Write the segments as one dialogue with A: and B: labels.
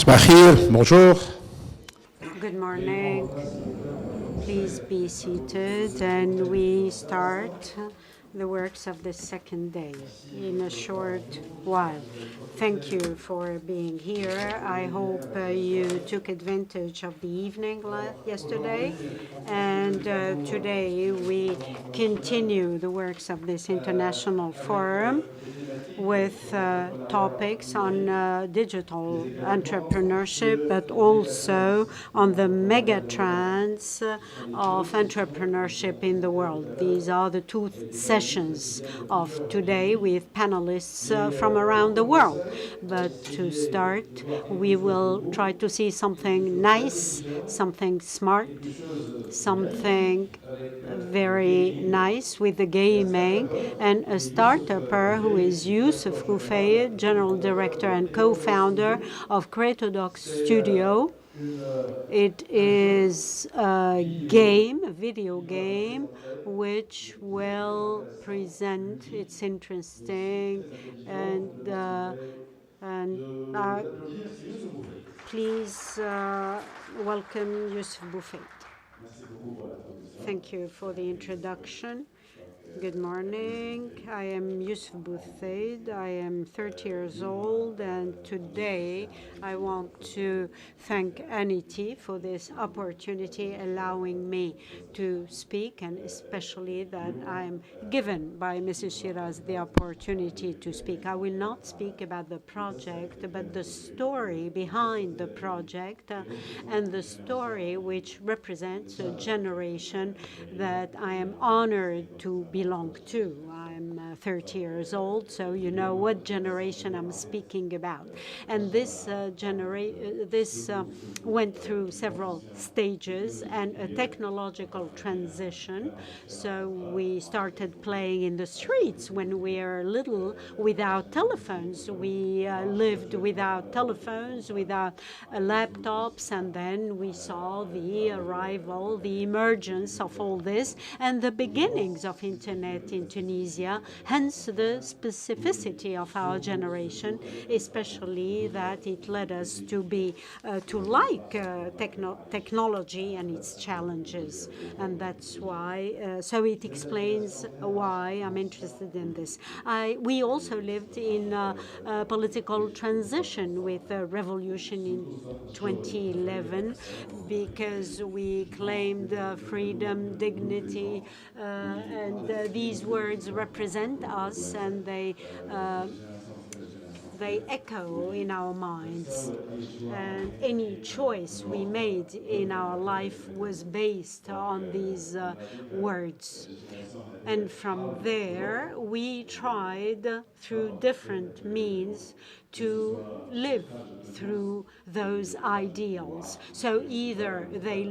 A: Bonjour.
B: Good morning. Please be seated, and we start the works of the second day in a short while. Thank you for being here. I hope you took advantage of the evening yesterday, and today we continue the works of this international forum with topics on digital entrepreneurship, but also on the mega trends of entrepreneurship in the world. These are the two sessions of today with panelists from around the world. But to start, we will try to see something nice, something smart, something very nice with the gaming, and a start-upper who is Youssef, Boufaid, General Director and co-founder of Herodot Studio. It is a game, a video game, which will present. It's interesting, and please welcome Youssef Boufaid. Thank you for the introduction. Good morning. I am Youssef Boufaid. I am 30 years old, and today I want to thank ATIC for this opportunity, allowing me to speak, and especially that I'm given by Mrs. Shiraz the opportunity to speak. I will not speak about the project, but the story behind the project and the story which represents a generation that I am honored to belong to. I'm 30 years old, so you know what generation I'm speaking about. And this went through several stages and a technological transition. So we started playing in the streets when we were little without telephones. We lived without telephones, without laptops, and then we saw the arrival, the emergence of all this, and the beginnings of internet in Tunisia, hence the specificity of our generation, especially that it led us to be to like technology and its challenges, and that's why. So it explains why I'm interested in this. We also lived in a political transition with a revolution in 2011, because we claimed freedom, dignity, and these words represent us, and they echo in our minds. And any choice we made in our life was based on these words. And from there, we tried through different means to live through those ideals. So either they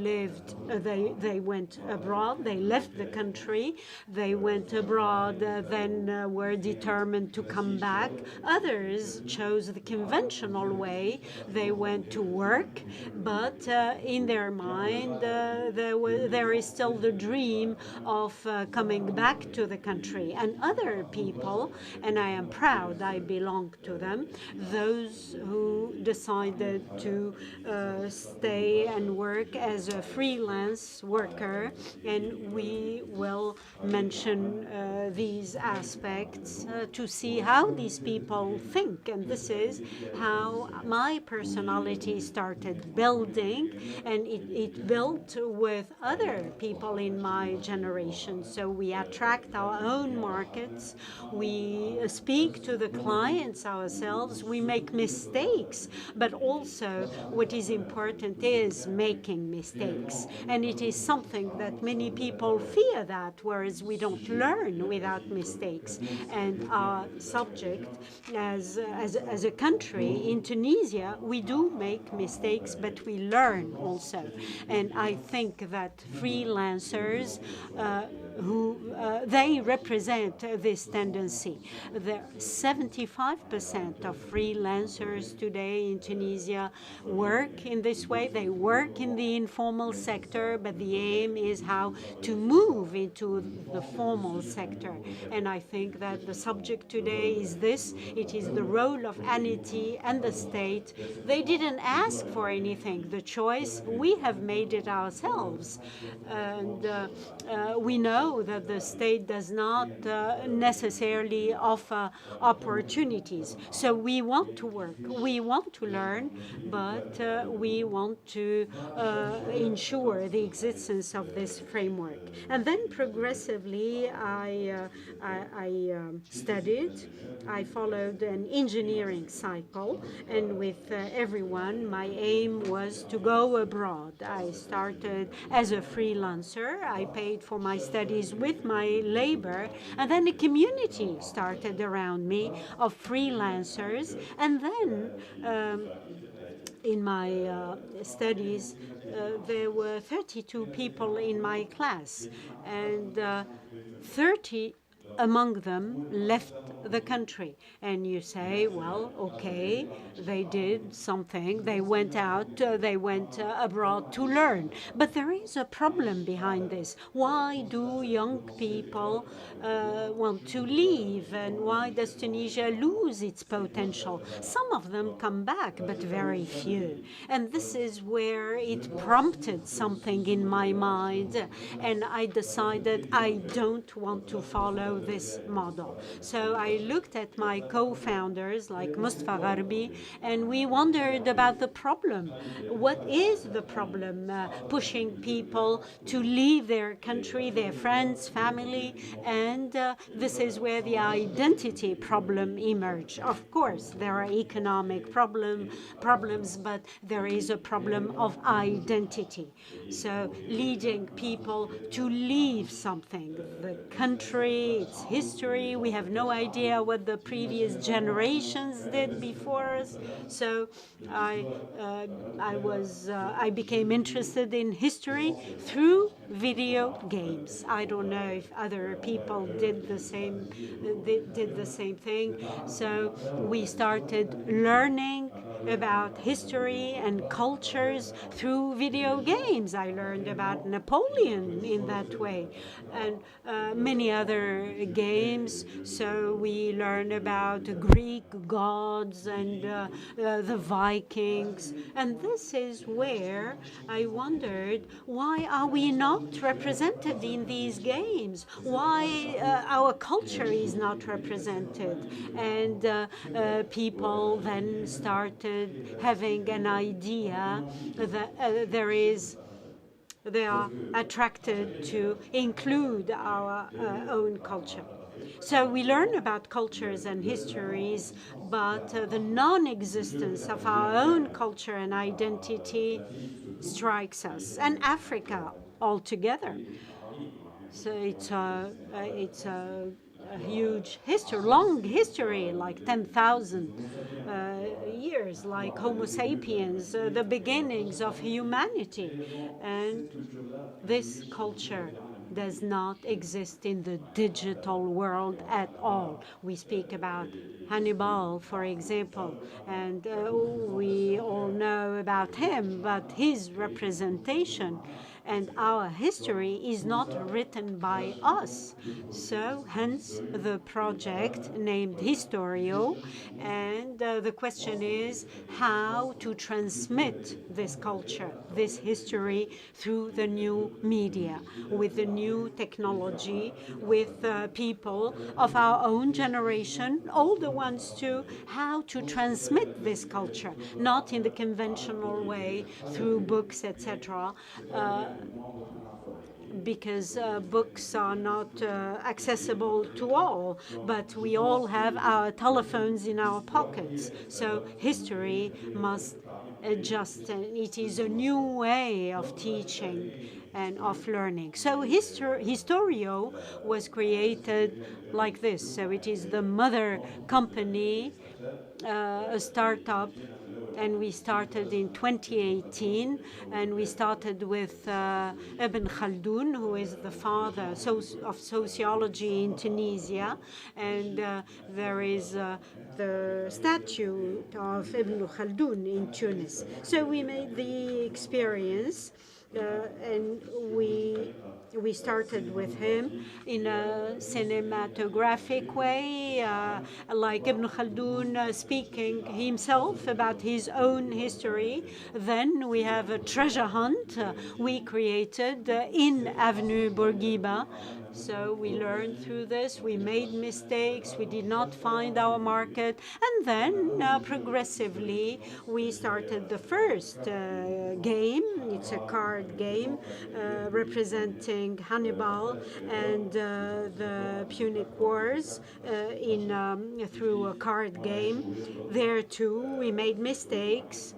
B: went abroad, they left the country, they went abroad, then were determined to come back. Others chose the conventional way. They went to work, but in their mind, there is still the dream of coming back to the country. And other people, and I am proud I belong to them, those who decided to stay and work as a freelance worker, and we will mention these aspects to see how these people think. And this is how my personality started building, and it built with other people in my generation. So we attract our own markets, we speak to the clients ourselves, we make mistakes, but also what is important is making mistakes. And it is something that many people fear that, whereas we don't learn without mistakes. And our subject as a country, in Tunisia, we do make mistakes, but we learn also. And I think that freelancers they represent this tendency. 75% of freelancers today in Tunisia work in this way. They work in the informal sector, but the aim is how to move into the formal sector. And I think that the subject today is this. It is the role of ATIC and the state. They didn't ask for anything. The choice, we have made it ourselves. And we know that the state does not necessarily offer opportunities. So we want to work, we want to learn, but we want to ensure the existence of this framework. And then progressively, I studied. I followed an engineering cycle, and with everyone, my aim was to go abroad. I started as a freelancer. I paid for my studies with my labor, and then a community started around me of freelancers. And then in my studies, there were 32 people in my class, and 30 among them left the country. And you say, well, okay, they did something. They went out, they went abroad to learn. But there is a problem behind this. Why do young people want to leave? And why does Tunisia lose its potential? Some of them come back, but very few. And this is where it prompted something in my mind. And I decided I don't want to follow this model. So I looked at my co-founders like Mustafa Gharbi, and we wondered about the problem. What is the problem pushing people to leave their country, their friends, family? And this is where the identity problem emerged. Of course, there are economic problems, but there is a problem of identity. So leading people to leave something, the country, its history. We have no idea what the previous generations did before us. So I became interested in history through video games. I don't know if other people did the same thing. So we started learning about history and cultures through video games. I learned about Napoleon in that way, and many other games. So we learned about Greek gods and the Vikings. And this is where I wondered, why are we not represented in these games? Why our culture is not represented? And people then started having an idea that they are attracted to include our own culture. So we learn about cultures and histories, but the non-existence of our own culture and identity strikes us, and Africa altogether. So it's a huge history, long history, like 10,000 years, like Homo sapiens, the beginnings of humanity. And this culture does not exist in the digital world at all. We speak about Hannibal, for example, and we all know about him, but his representation and our history is not written by us. So hence the project named Historio, and the question is how to transmit this culture, this history through the new media, with the new technology, with people of our own generation, older ones too, how to transmit this culture, not in the conventional way through books, etc., because books are not accessible to all, but we all have our telephones in our pockets. So history must adjust, and it is a new way of teaching and of learning. So Historio was created like this. So it is the mother company, a startup and we started in 2018, and we started with Ibn Khaldun, who is the father of sociology in Tunisia, and there is the statue of Ibn Khaldun in Tunis. So we made the experience, and we started with him in a cinematographic way, like Ibn Khaldun speaking himself about his own history. Then we have a treasure hunt we created in Avenue Bourguiba. So we learned through this, we made mistakes, we did not find our market, and then progressively we started the first game. It's a card game representing Hannibal and the Punic Wars through a card game. There too, we made mistakes.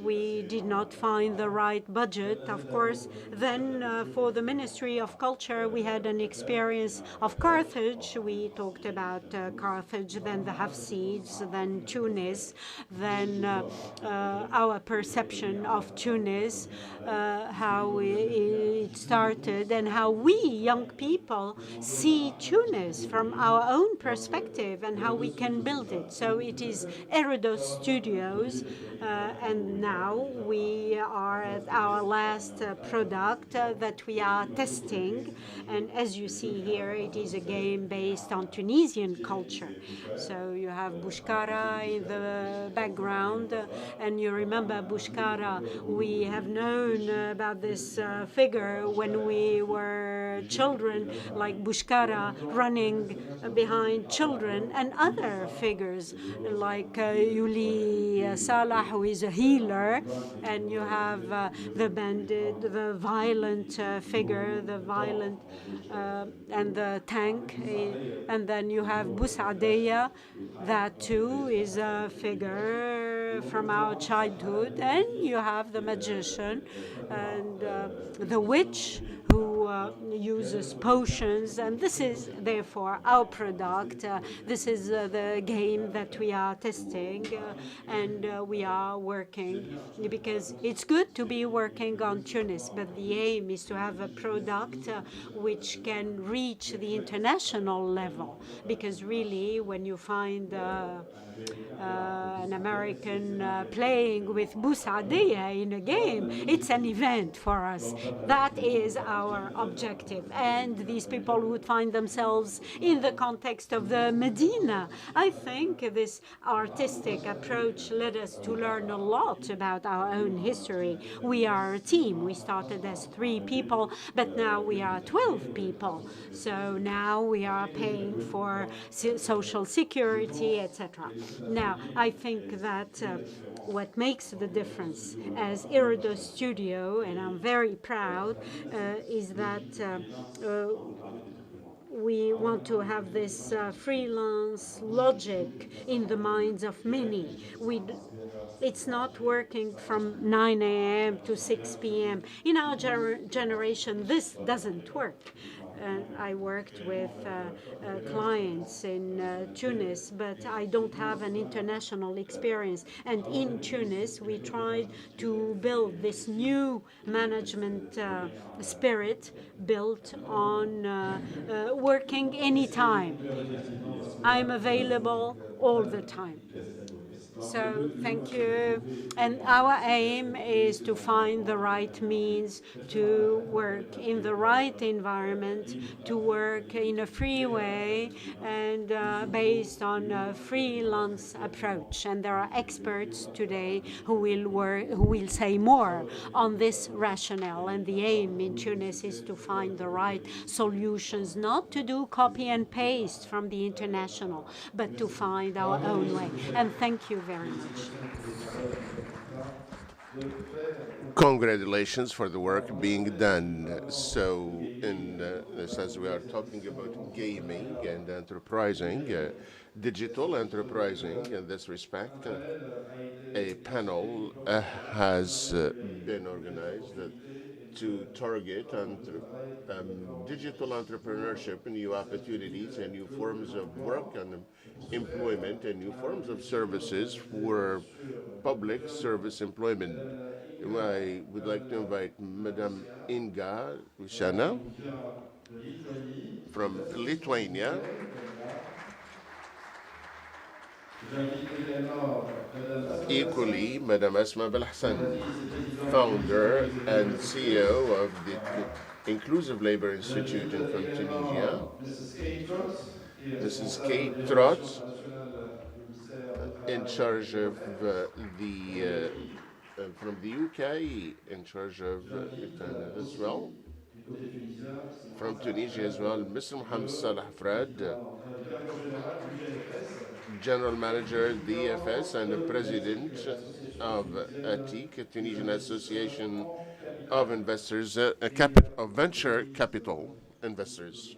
B: We did not find the right budget, of course. Then for the Ministry of Culture, we had an experience of Carthage. We talked about Carthage, then the Hafsids, then Tunis, then our perception of Tunis, how it started, and how we, young people, see Tunis from our own perspective and how we can build it. So it is Herodot Studios, and now we are at our last product that we are testing. And as you see here, it is a game based on Tunisian culture. So you have Boushkara in the background, and you remember Boushkara. We have known about this figure when we were children, like Boushkara running behind children, and other figures like Yuli Salah, who is a healer, and you have the bandit, the violent figure, the violent and the tank, and then you have Bousadeya, that too is a figure from our childhood, and you have the magician and the witch who uses potions, and this is therefore our product. This is the game that we are testing, and we are working, because it's good to be working on Tunis, but the aim is to have a product which can reach the international level, because really when you find an American playing with Bousadeya in a game, it's an event for us. That is our objective. And these people would find themselves in the context of the Medina. I think this artistic approach led us to learn a lot about our own history. We are a team. We started as 3 people, but now we are 12 people. So now we are paying for social security, etc. Now, I think that what makes the difference as Herodot Studio, and I'm very proud, is that we want to have this freelance logic in the minds of many. It's not working from 9 a.m. to 6 p.m. In our generation, this doesn't work. I worked with clients in Tunis, but I don't have an international experience. And in Tunis, we tried to build this new management spirit built on working anytime. I'm available all the time. So thank you. And our aim is to find the right means to work in the right environment, to work in a free way and based on a freelance approach. And there are experts today who will say more on this rationale. And the aim in Tunis is to find the right solutions, not to do copy and paste from the international, but to find our own way. And thank you very much.
A: Congratulations for the work being done. So, in the sense we are talking about gaming and enterprising, digital enterprising. In this respect, a panel has been organized to target digital entrepreneurship, new opportunities and new forms of work and employment and new forms of services for public service employment. I would like to invite Madame Inga from Lithuania. Equally, Madame Asma founder and CEO of the Inclusive Labor Institute from Tunisia. Mrs. Kate Trotz, in charge of from the UK, in charge of Internet as well. From Tunisia as well, Mr. Mohamed Salah Frad, General Manager, DFS, and the President of ATIC, Tunisian Association of Investors, of Venture Capital Investors.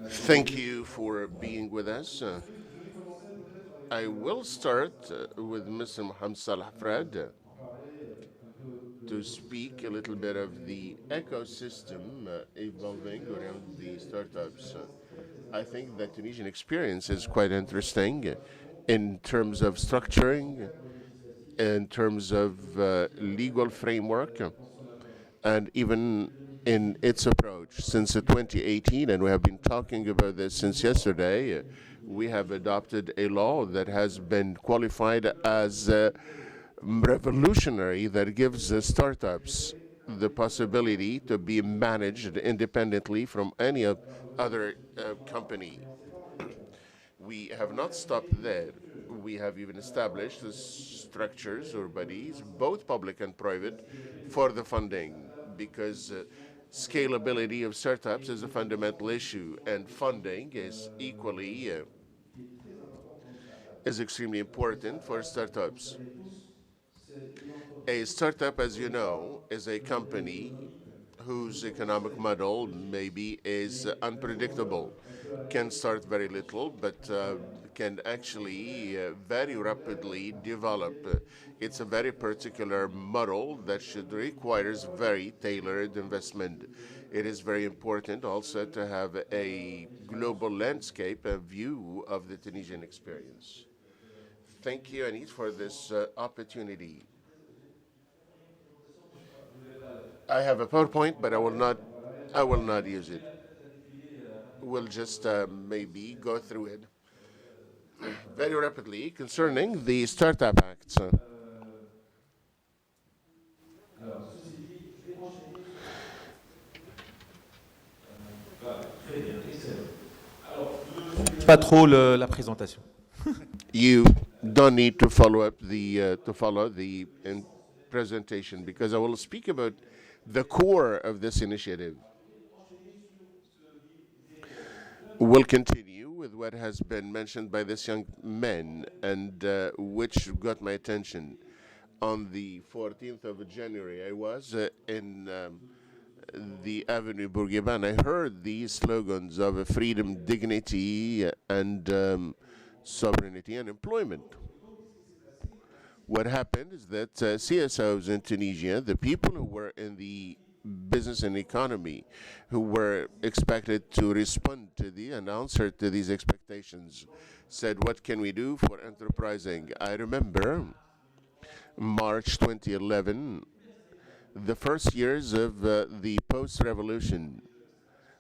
A: Thank you for being with us. I will start with Mr. Mohamed Salah Frad to speak a little bit of the ecosystem evolving around the startups. I think the Tunisian experience is quite interesting in terms of structuring, in terms of legal framework, and even in its approach. Since 2018, and we have been talking about this since yesterday, we have adopted a law that has been qualified as revolutionary, that gives startups the possibility to be managed independently from any other company. We have not stopped there. We have even established the structures or bodies, both public and private, for the funding, because scalability of startups is a fundamental issue, and funding is equally is extremely important for startups. A startup, as you know, is a company whose economic model maybe is unpredictable, can start very little, but can actually very rapidly develop. It's a very particular model that requires very tailored investment. It is very important also to have a global landscape, a view of the Tunisian experience. Thank you, Anis, for this opportunity. I have a PowerPoint, but I will not use it. We'll just maybe go through it very rapidly concerning the Startup Acts.
C: Pas trop la présentation.
A: You don't need to follow the presentation, because I will speak about the core of this initiative. We'll continue with what has been mentioned by this young man, and which got my attention. On the 14th of January, I was in the Avenue Bourguiba, and I heard these slogans of freedom, dignity, and sovereignty and employment. What happened is that CSOs in Tunisia, the people who were in the business and economy, who were expected to respond to and answer to these expectations, said, what can we do for enterprising? I remember March 2011, the first years of the post-revolution,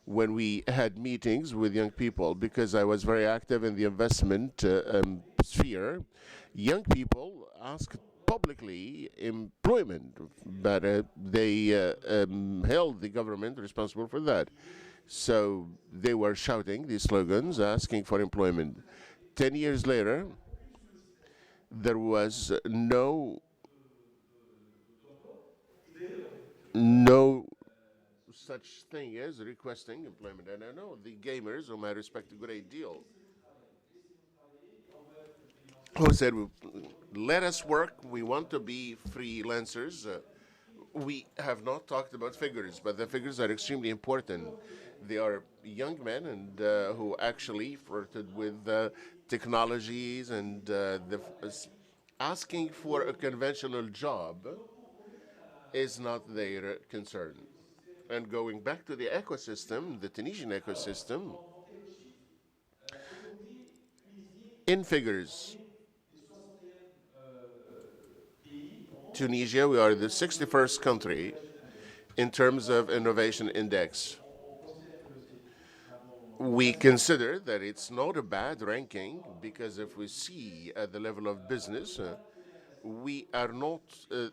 A: when we had meetings with young people, because I was very active in the investment sphere. Young people asked publicly employment, but they held the government responsible for that. So they were shouting these slogans, asking for employment. 10 years later, there was no such thing as requesting employment. And I know the gamers, whom I respect a great deal, who said, let us work, we want to be freelancers, we have not talked about figures, but the figures are extremely important. They are young men and who actually flirted with technologies and asking for a conventional job is not their concern. And going back to the ecosystem, the Tunisian ecosystem, in figures, Tunisia, we are the 61st country in terms of innovation index. We consider that it's not a bad ranking because if we see at the level of business, we are not,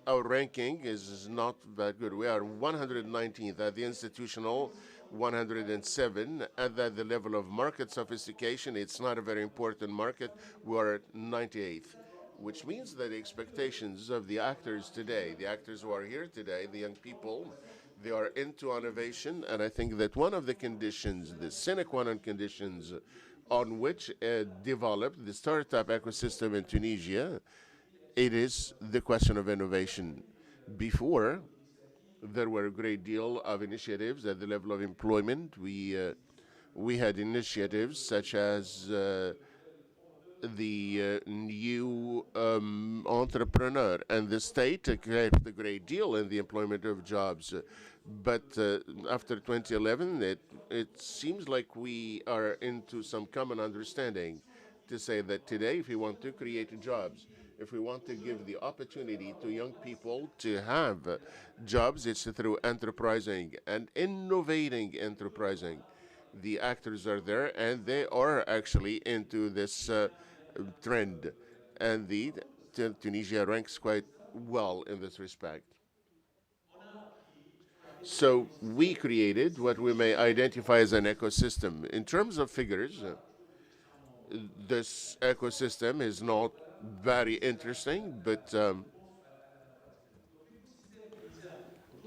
A: our ranking is not that good. We are 119th at the institutional, 107 at the level of market sophistication. It's not a very important market. We are at 98th, which means that the expectations of the actors today, the actors who are here today, the young people, they are into innovation, and I think that one of the conditions, the sine qua non conditions on which developed the startup ecosystem in Tunisia, it is the question of innovation. Before, there were a great deal of initiatives at the level of employment. We had initiatives such as the new entrepreneur, and the state helped a great deal in the employment of jobs. But after 2011, it seems like we are into some common understanding to say that today, if we want to create jobs, if we want to give the opportunity to young people to have jobs, it's through enterprising and innovating enterprising. The actors are there, and they are actually into this trend. And Tunisia ranks quite well in this respect. So we created what we may identify as an ecosystem. In terms of figures, this ecosystem is not very interesting, but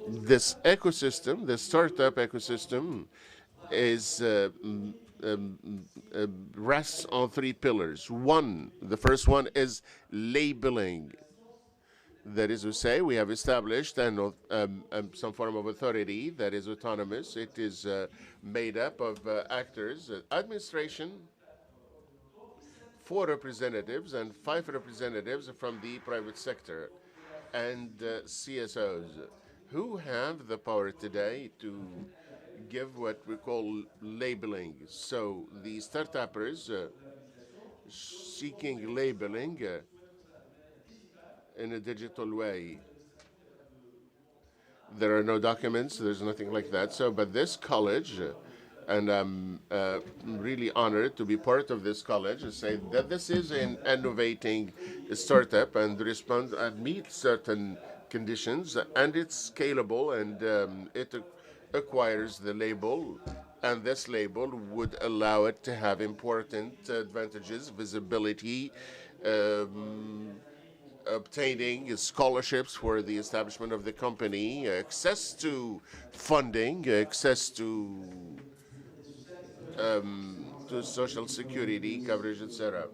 A: this ecosystem, the startup ecosystem, is rests on three pillars. The first one is labeling. That is to say, we have established some form of authority that is autonomous. It is made up of actors, administration, 4 representatives and 5 representatives from the private sector, and CSOs, who have the power today to give what we call labeling. So the startuppers seeking labeling in a digital way. There are no documents, there's nothing like that. So, but this college, and I'm really honored to be part of this college, and say that this is an innovating startup and responds and meets certain conditions, and it's scalable, and it acquires the label, and this label would allow it to have important advantages, visibility, obtaining scholarships for the establishment of the company, access to funding, access to social security coverage, etc.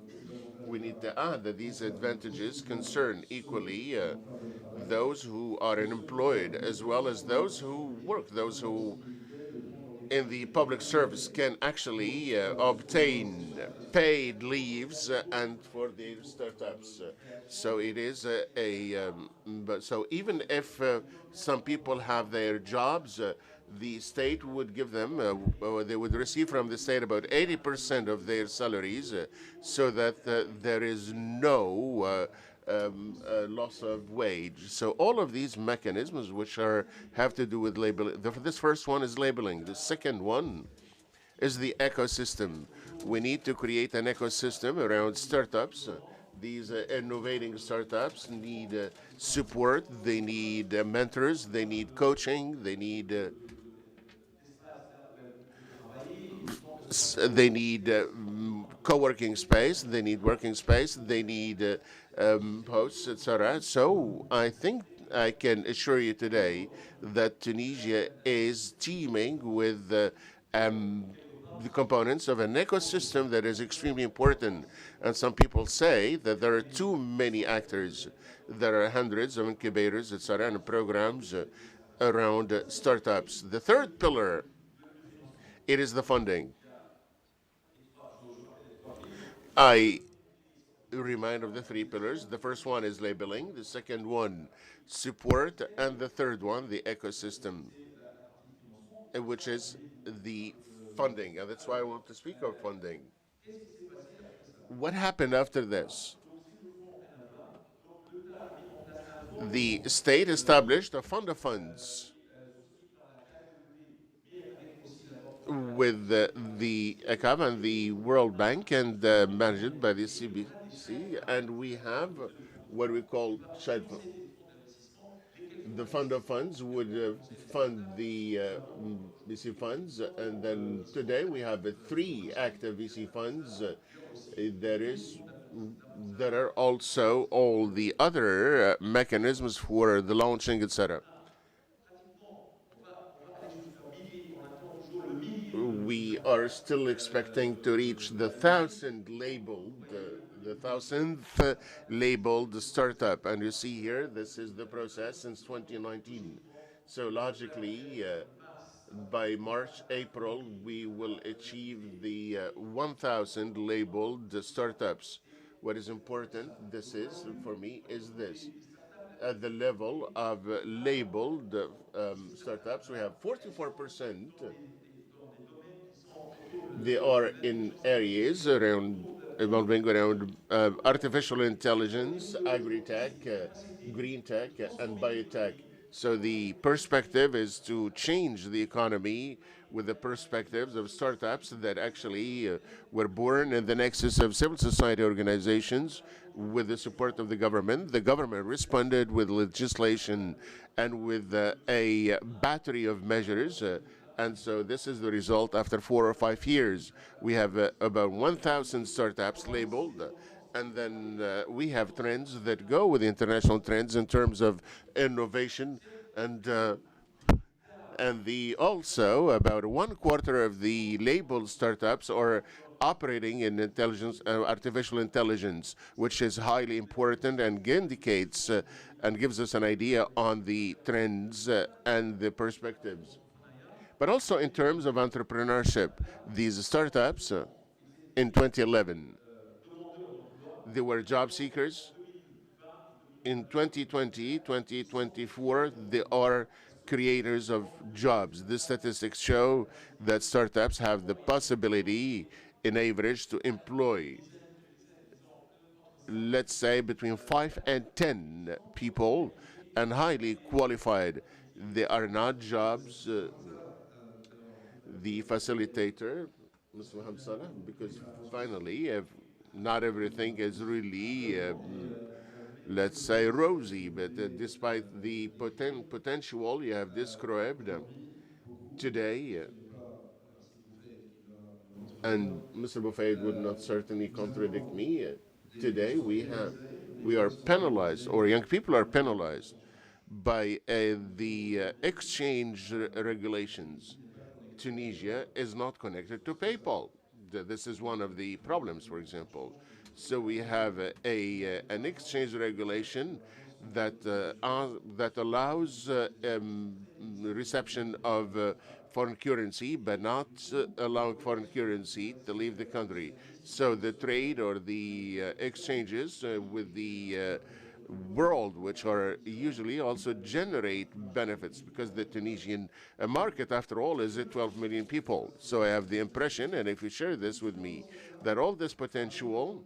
A: We need to add that these advantages concern equally those who are unemployed as well as those who work, those who in the public service can actually obtain paid leaves and for the startups. So it is so even if some people have their jobs, the state would give them, they would receive from the state about 80% of their salaries, so that there is no loss of wage. So all of these mechanisms which have to do with labeling. This first one is labeling. The second one is the ecosystem. We need to create an ecosystem around startups. These innovating startups need support, they need mentors, they need coaching, they need co-working space, they need working space, they need hosts, etc. So I think I can assure you today that Tunisia is teeming with the components of an ecosystem that is extremely important. And some people say that there are too many actors. There are hundreds of incubators, etc., and programs around startups. The third pillar, it is the funding. I remind of the three pillars. The first one is labeling, the second one, support, and the third one, the ecosystem, which is the funding. And that's why I want to speak of funding. What happened after this? The state established a fund of funds with the ECAB and the World Bank and managed by the CBC, and we have what we call child fund. The fund of funds would fund the VC funds, and then today we have three active VC funds. There are also all the other mechanisms for the launching, etc. We are still expecting to reach the 1,000th labeled startup. And you see here, this is the process since 2019. So logically, by March, April, we will achieve the 1,000 labeled startups. What is important, this is, for me, is this. At the level of labeled startups, we have 44%. They are in areas evolving around artificial intelligence, agri-tech, green tech, and biotech. So the perspective is to change the economy with the perspectives of startups that actually were born in the nexus of civil society organizations with the support of the government. The government responded with legislation and with a battery of measures. And so this is the result after 4 or 5 years. We have about 1,000 startups labeled, and then we have trends that go with the international trends in terms of innovation, and also about 1/4 of the labeled startups are operating in artificial intelligence, which is highly important and indicates and gives us an idea on the trends and the perspectives. But also in terms of entrepreneurship, these startups in 2011, they were job seekers. In 2020, 2024, they are creators of jobs. The statistics show that startups have the possibility, in average, to employ, let's say, between 5 and 10 people, and highly qualified. They are not jobs. The facilitator, Mr. Mohamed Salah, because finally, not everything is really, let's say, rosy, but despite the potential you have described today, and Mr. Boufaid would not certainly contradict me, today we are penalized, or young people are penalized by the exchange regulations. Tunisia is not connected to PayPal. This is one of the problems, for example. So we have an exchange regulation that allows reception of foreign currency, but not allowing foreign currency to leave the country. So the trade or the exchanges with the world, which are usually also generate benefits, because the Tunisian market, after all, is 12 million people. So I have the impression, and if you share this with me, that all this potential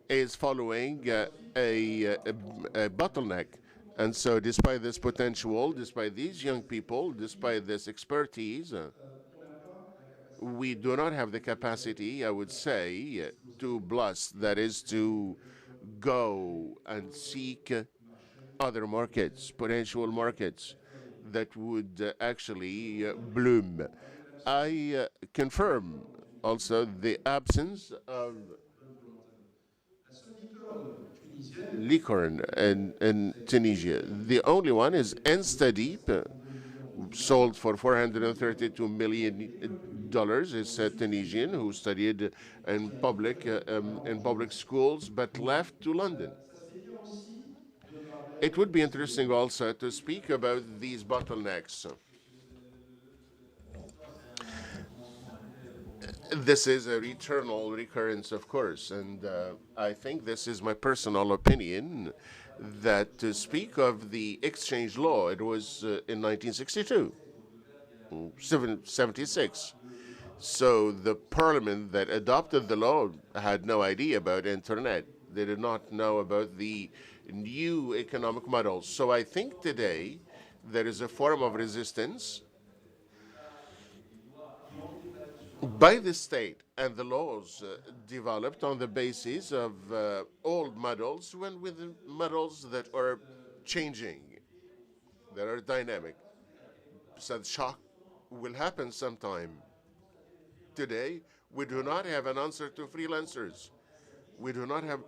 A: is following a bottleneck. And so despite this potential, despite these young people, despite this expertise, we do not have the capacity, I would say, to blast, that is to go and seek other markets, potential markets that would actually bloom. I confirm also the absence of licorne in Tunisia. The only one is Instadeep, sold for $432 million. Is a Tunisian who studied in public schools but left to London. It would be interesting also to speak about these bottlenecks. This is a eternal recurrence, of course, and I think this is my personal opinion that to speak of the exchange law, it was in 1962, 76. So the parliament that adopted the law had no idea about internet. They did not know about the new economic models. So I think today there is a form of resistance by the state and the laws developed on the basis of old models with models that are changing, that are dynamic. So the shock will happen sometime. Today, we do not have an answer to freelancers. We do not have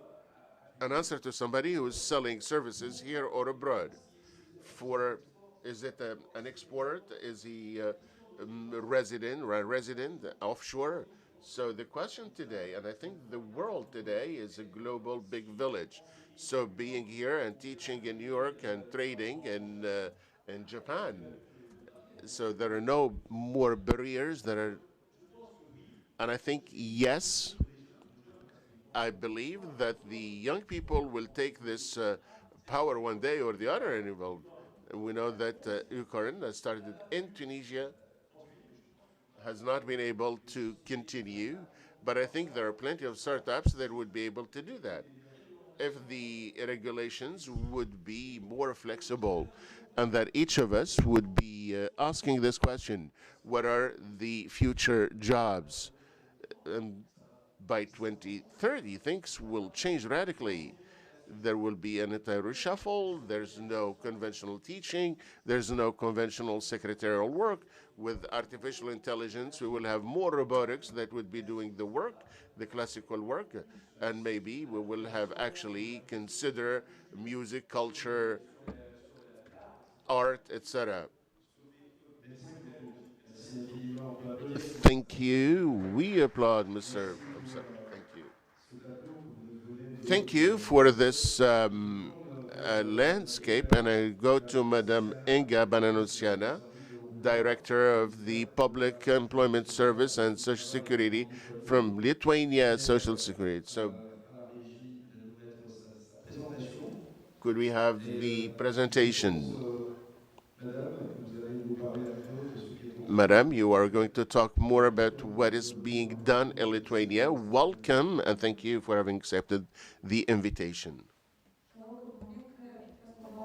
A: an answer to somebody who is selling services here or abroad. Is it an export? Is he resident offshore? So the question today, and I think the world today is a global big village. So being here and teaching in New York and trading in Japan, so there are no more barriers that are, and I think, yes, I believe that the young people will take this power one day or the other, and we know that Ukraine that started in Tunisia has not been able to continue, but I think there are plenty of startups that would be able to do that if the regulations would be more flexible, and that each of us would be asking this question: what are the future jobs? By 2030, things will change radically. There will be an entire reshuffle. There's no conventional teaching. There's no conventional secretarial work. With artificial intelligence, we will have more robotics that would be doing the work, the classical work, and maybe we will have actually consider music, culture, art, etc. Thank you. We applaud, Mr. Thank you. Thank you for this landscape, and I go to Madame Inga Balnanosienė, Director of the Public Employment Service and Social Security from Lithuania Social Security. So could we have the presentation? Madam, you are going to talk more about what is being done in Lithuania. Welcome, and thank you for having accepted the invitation.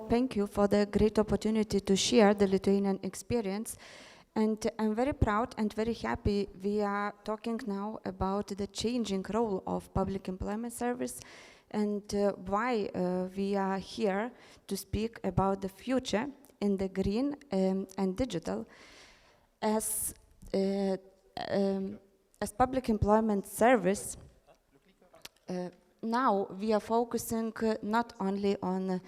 D: Thank you for the great opportunity to share the Lithuanian experience. And I'm very proud and very happy we are talking now about the changing role of public employment service and why we are here to speak about the future in the green and digital. As public employment service, now we are focusing not only on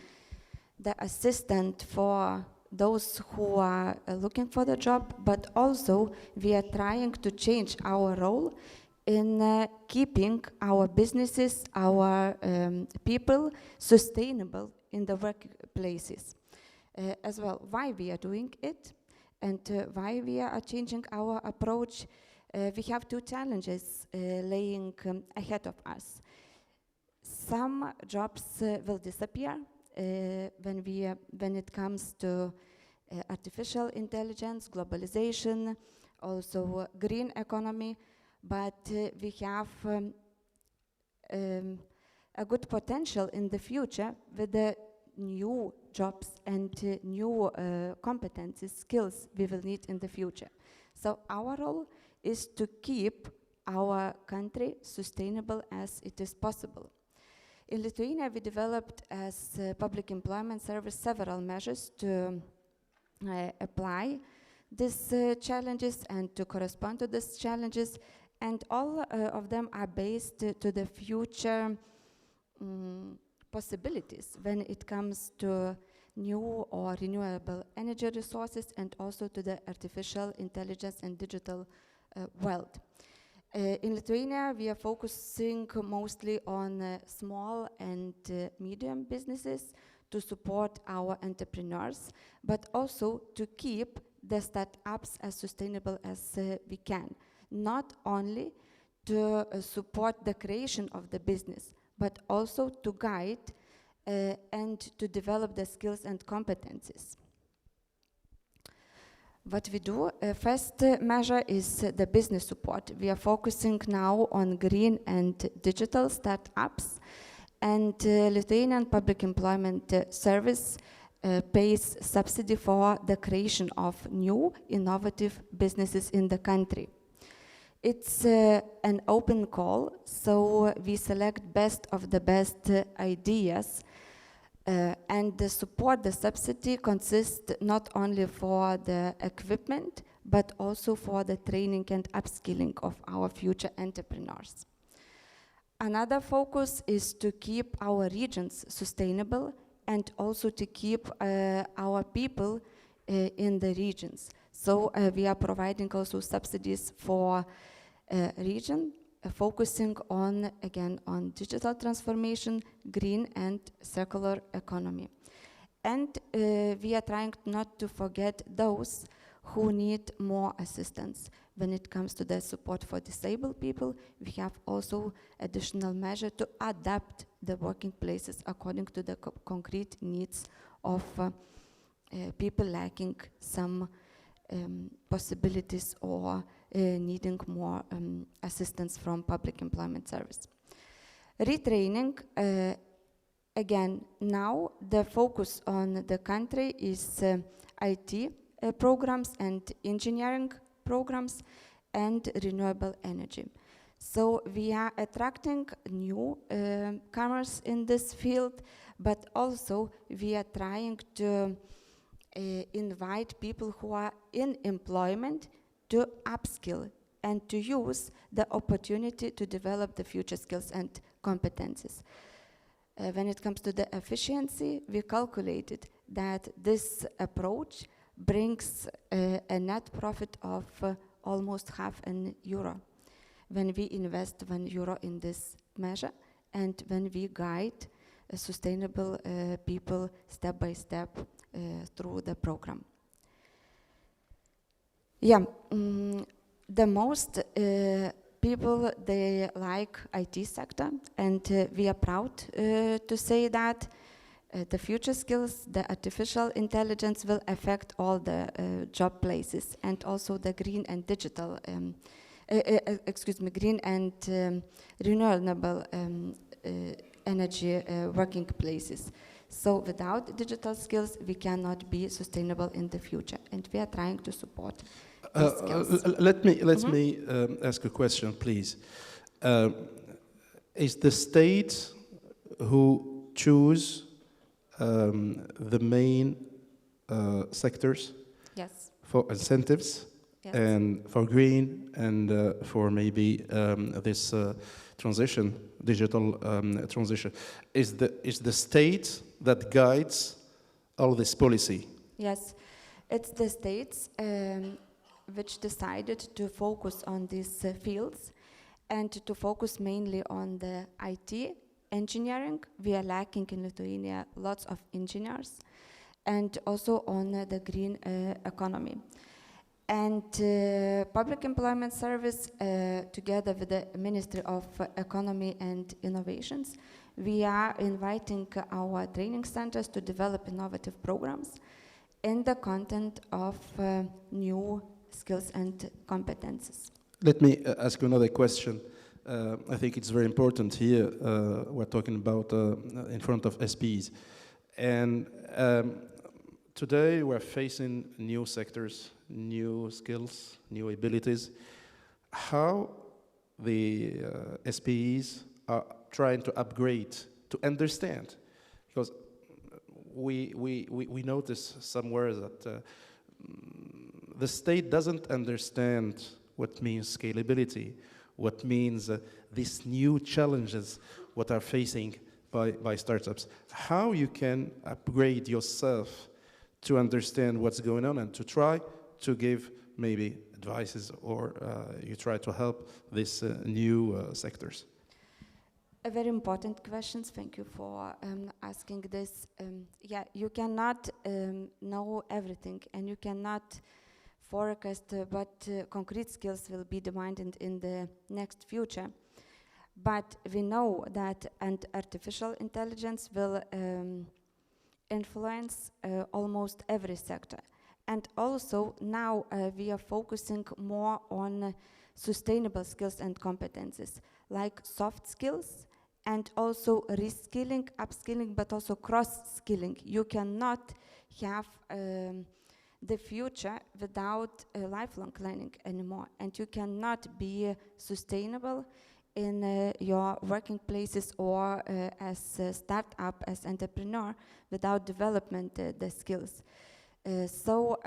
D: the assistant for those who are looking for the job, but also we are trying to change our role in keeping our businesses, our people sustainable in the workplaces. As well, why we are doing it and why we are changing our approach. We have two challenges laying ahead of us. Some jobs will disappear when it comes to artificial intelligence, globalization, also green economy, but we have a good potential in the future with the new jobs and new competencies, skills we will need in the future. So our role is to keep our country sustainable as it is possible. In Lithuania, we developed as public employment service several measures to apply these challenges and to correspond to these challenges, and all of them are based to the future possibilities when it comes to new or renewable energy resources, and also to the artificial intelligence and digital world. In Lithuania, we are focusing mostly on small and medium businesses to support our entrepreneurs, but also to keep the startups as sustainable as we can. Not only to support the creation of the business, but also to guide and to develop the skills and competencies. What we do, first measure is the business support. We are focusing now on green and digital startups, and Lithuanian Public Employment Service pays subsidy for the creation of new innovative businesses in the country. It's an open call, so we select best of the best ideas, and the support, the subsidy consists not only for the equipment, but also for the training and upskilling of our future entrepreneurs. Another focus is to keep our regions sustainable and also to keep our people in the regions. So we are providing also subsidies for region, focusing on, again, on digital transformation, green and circular economy. And we are trying not to forget those who need more assistance. When it comes to the support for disabled people, we have also additional measure to adapt the working places according to the concrete needs of people lacking some possibilities or needing more assistance from public employment service. Retraining, again, now the focus on the country is IT programs and engineering programs and renewable energy. So we are attracting new comers in this field, but also we are trying to invite people who are in employment to upskill and to use the opportunity to develop the future skills and competencies. When it comes to the efficiency, we calculated that this approach brings a net profit of almost €0.50 when we invest €1 in this measure and when we guide sustainable people step by step through the program. Yeah, the most people, they like IT sector, and we are proud to say that the future skills, the artificial intelligence will affect all the job places and also the green and digital, green and renewable energy working places. So without digital skills, we cannot be sustainable in the future, and we are trying to support these skills.
C: Let me ask a question, please. Is the state who choose the main sectors
D: Yes.
C: for incentives?
D: Yes.
C: And for green and for maybe this transition, digital transition, is the state that guides all this policy?
D: Yes, it's the states which decided to focus on these fields and to focus mainly on the IT engineering. We are lacking in Lithuania lots of engineers, and also on the green economy. And Public Employment Service, together with the Ministry of Economy and Innovations, we are inviting our training centers to develop innovative programs in the content of new skills and competences.
C: Let me ask you another question. I think it's very important here. We're talking about in front of SPs. And today we're facing new sectors, new skills, new abilities. How the SPEs are trying to upgrade, to understand, because we notice somewhere that the state doesn't understand what means scalability, what means these new challenges what are facing by startups. How you can upgrade yourself to understand what's going on and to try to give maybe advices or you try to help these new sectors?
D: A very important questions. Thank you for asking this. Yeah, you cannot know everything, and you cannot forecast what concrete skills will be demanded in the next future. But we know that artificial intelligence will influence almost every sector. And also now we are focusing more on sustainable skills and competences, like soft skills, and also reskilling, upskilling, but also cross-skilling. You cannot have the future without lifelong learning anymore, and you cannot be sustainable in your working places or as a startup, as entrepreneur, without development the skills. So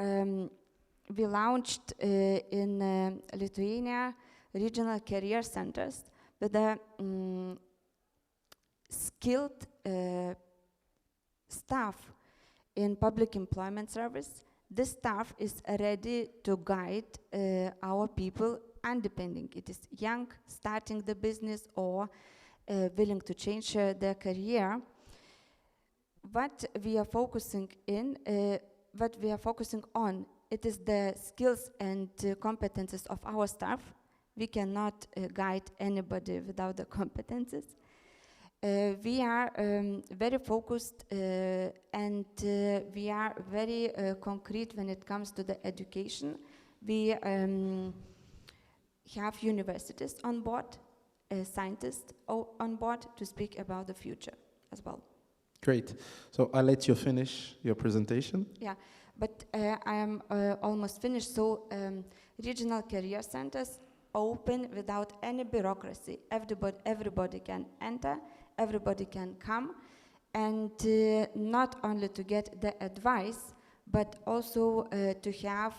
D: we launched in Lithuania regional career centers with a skilled staff in public employment service. This staff is ready to guide our people, independent. It is young, starting the business or willing to change their career. What we are focusing on, it is the skills and competences of our staff. We cannot guide anybody without the competences. We are very focused and we are very concrete when it comes to the education. We have universities on board, scientists on board to speak about the future as well.
C: Great. So I'll let you finish your presentation.
D: Yeah, but I am almost finished. So regional career centers open without any bureaucracy. Everybody can enter. Everybody can come, and not only to get the advice, but also to have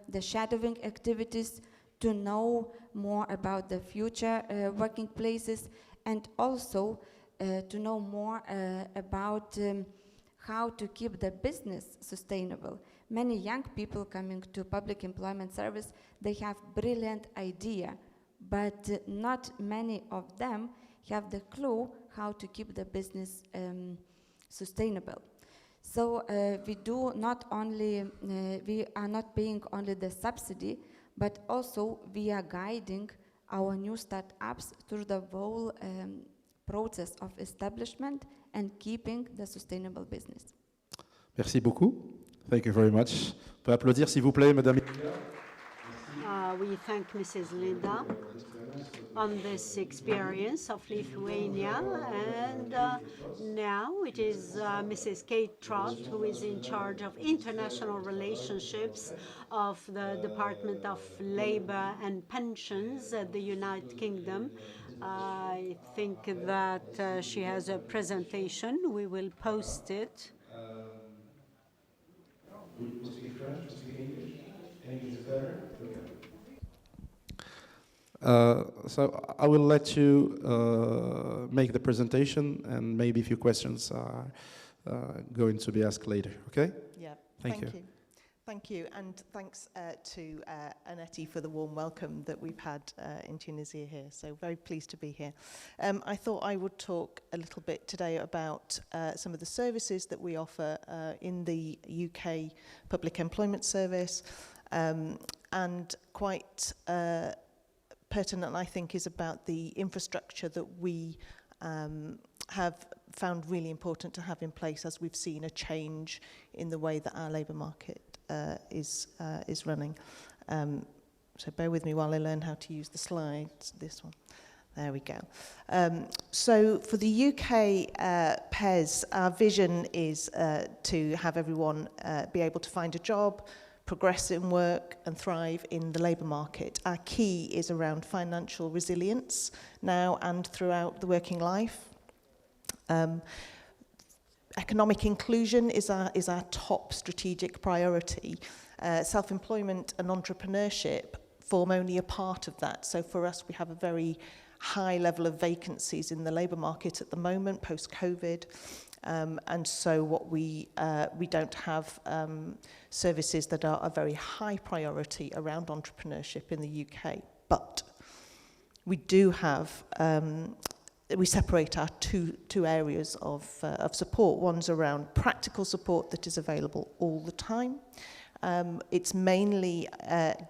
D: the shadowing activities, to know more about the future working places, and also to know more about how to keep the business sustainable. Many young people coming to public employment service, they have brilliant idea, but not many of them have the clue how to keep the business sustainable. So we do not only, we are not paying only the subsidy, but also we are guiding our new startups through the whole process of establishment and keeping the sustainable business.
C: Merci beaucoup. Thank you very much. On peut applaudir s'il vous plaît, Madame.
B: We thank Mrs. Linda on this experience of Lithuania, and now it is Mrs. Kate Trott, who is in charge of international relationships of the Department of Labor and Pensions at the United Kingdom. I think that she has a presentation. We will post it.
C: Speak French, speak English. English is better. So I will let you make the presentation, and maybe a few questions are going to be asked later, okay?
E: Yeah,
C: thank you.
E: Thank you, and thanks to Annette for the warm welcome that we've had in Tunisia here. So very pleased to be here. I thought I would talk a little bit today about some of the services that we offer in the UK Public Employment Service, and quite pertinent, I think, is about the infrastructure that we have found really important to have in place as we've seen a change in the way that our labour market is running. So bear with me while I learn how to use the slides. This one. There we go. So for the UK PES, our vision is to have everyone be able to find a job, progress in work and thrive in the labour market. Our key is around financial resilience now and throughout the working life. Economic inclusion is our top strategic priority. Self-employment and entrepreneurship form only a part of that. So for us, we have a very high level of vacancies in the labour market at the moment, post-COVID. And so what we don't have services that are a very high priority around entrepreneurship in the UK, but we do have, we separate our two areas of support. One's around practical support that is available all the time. It's mainly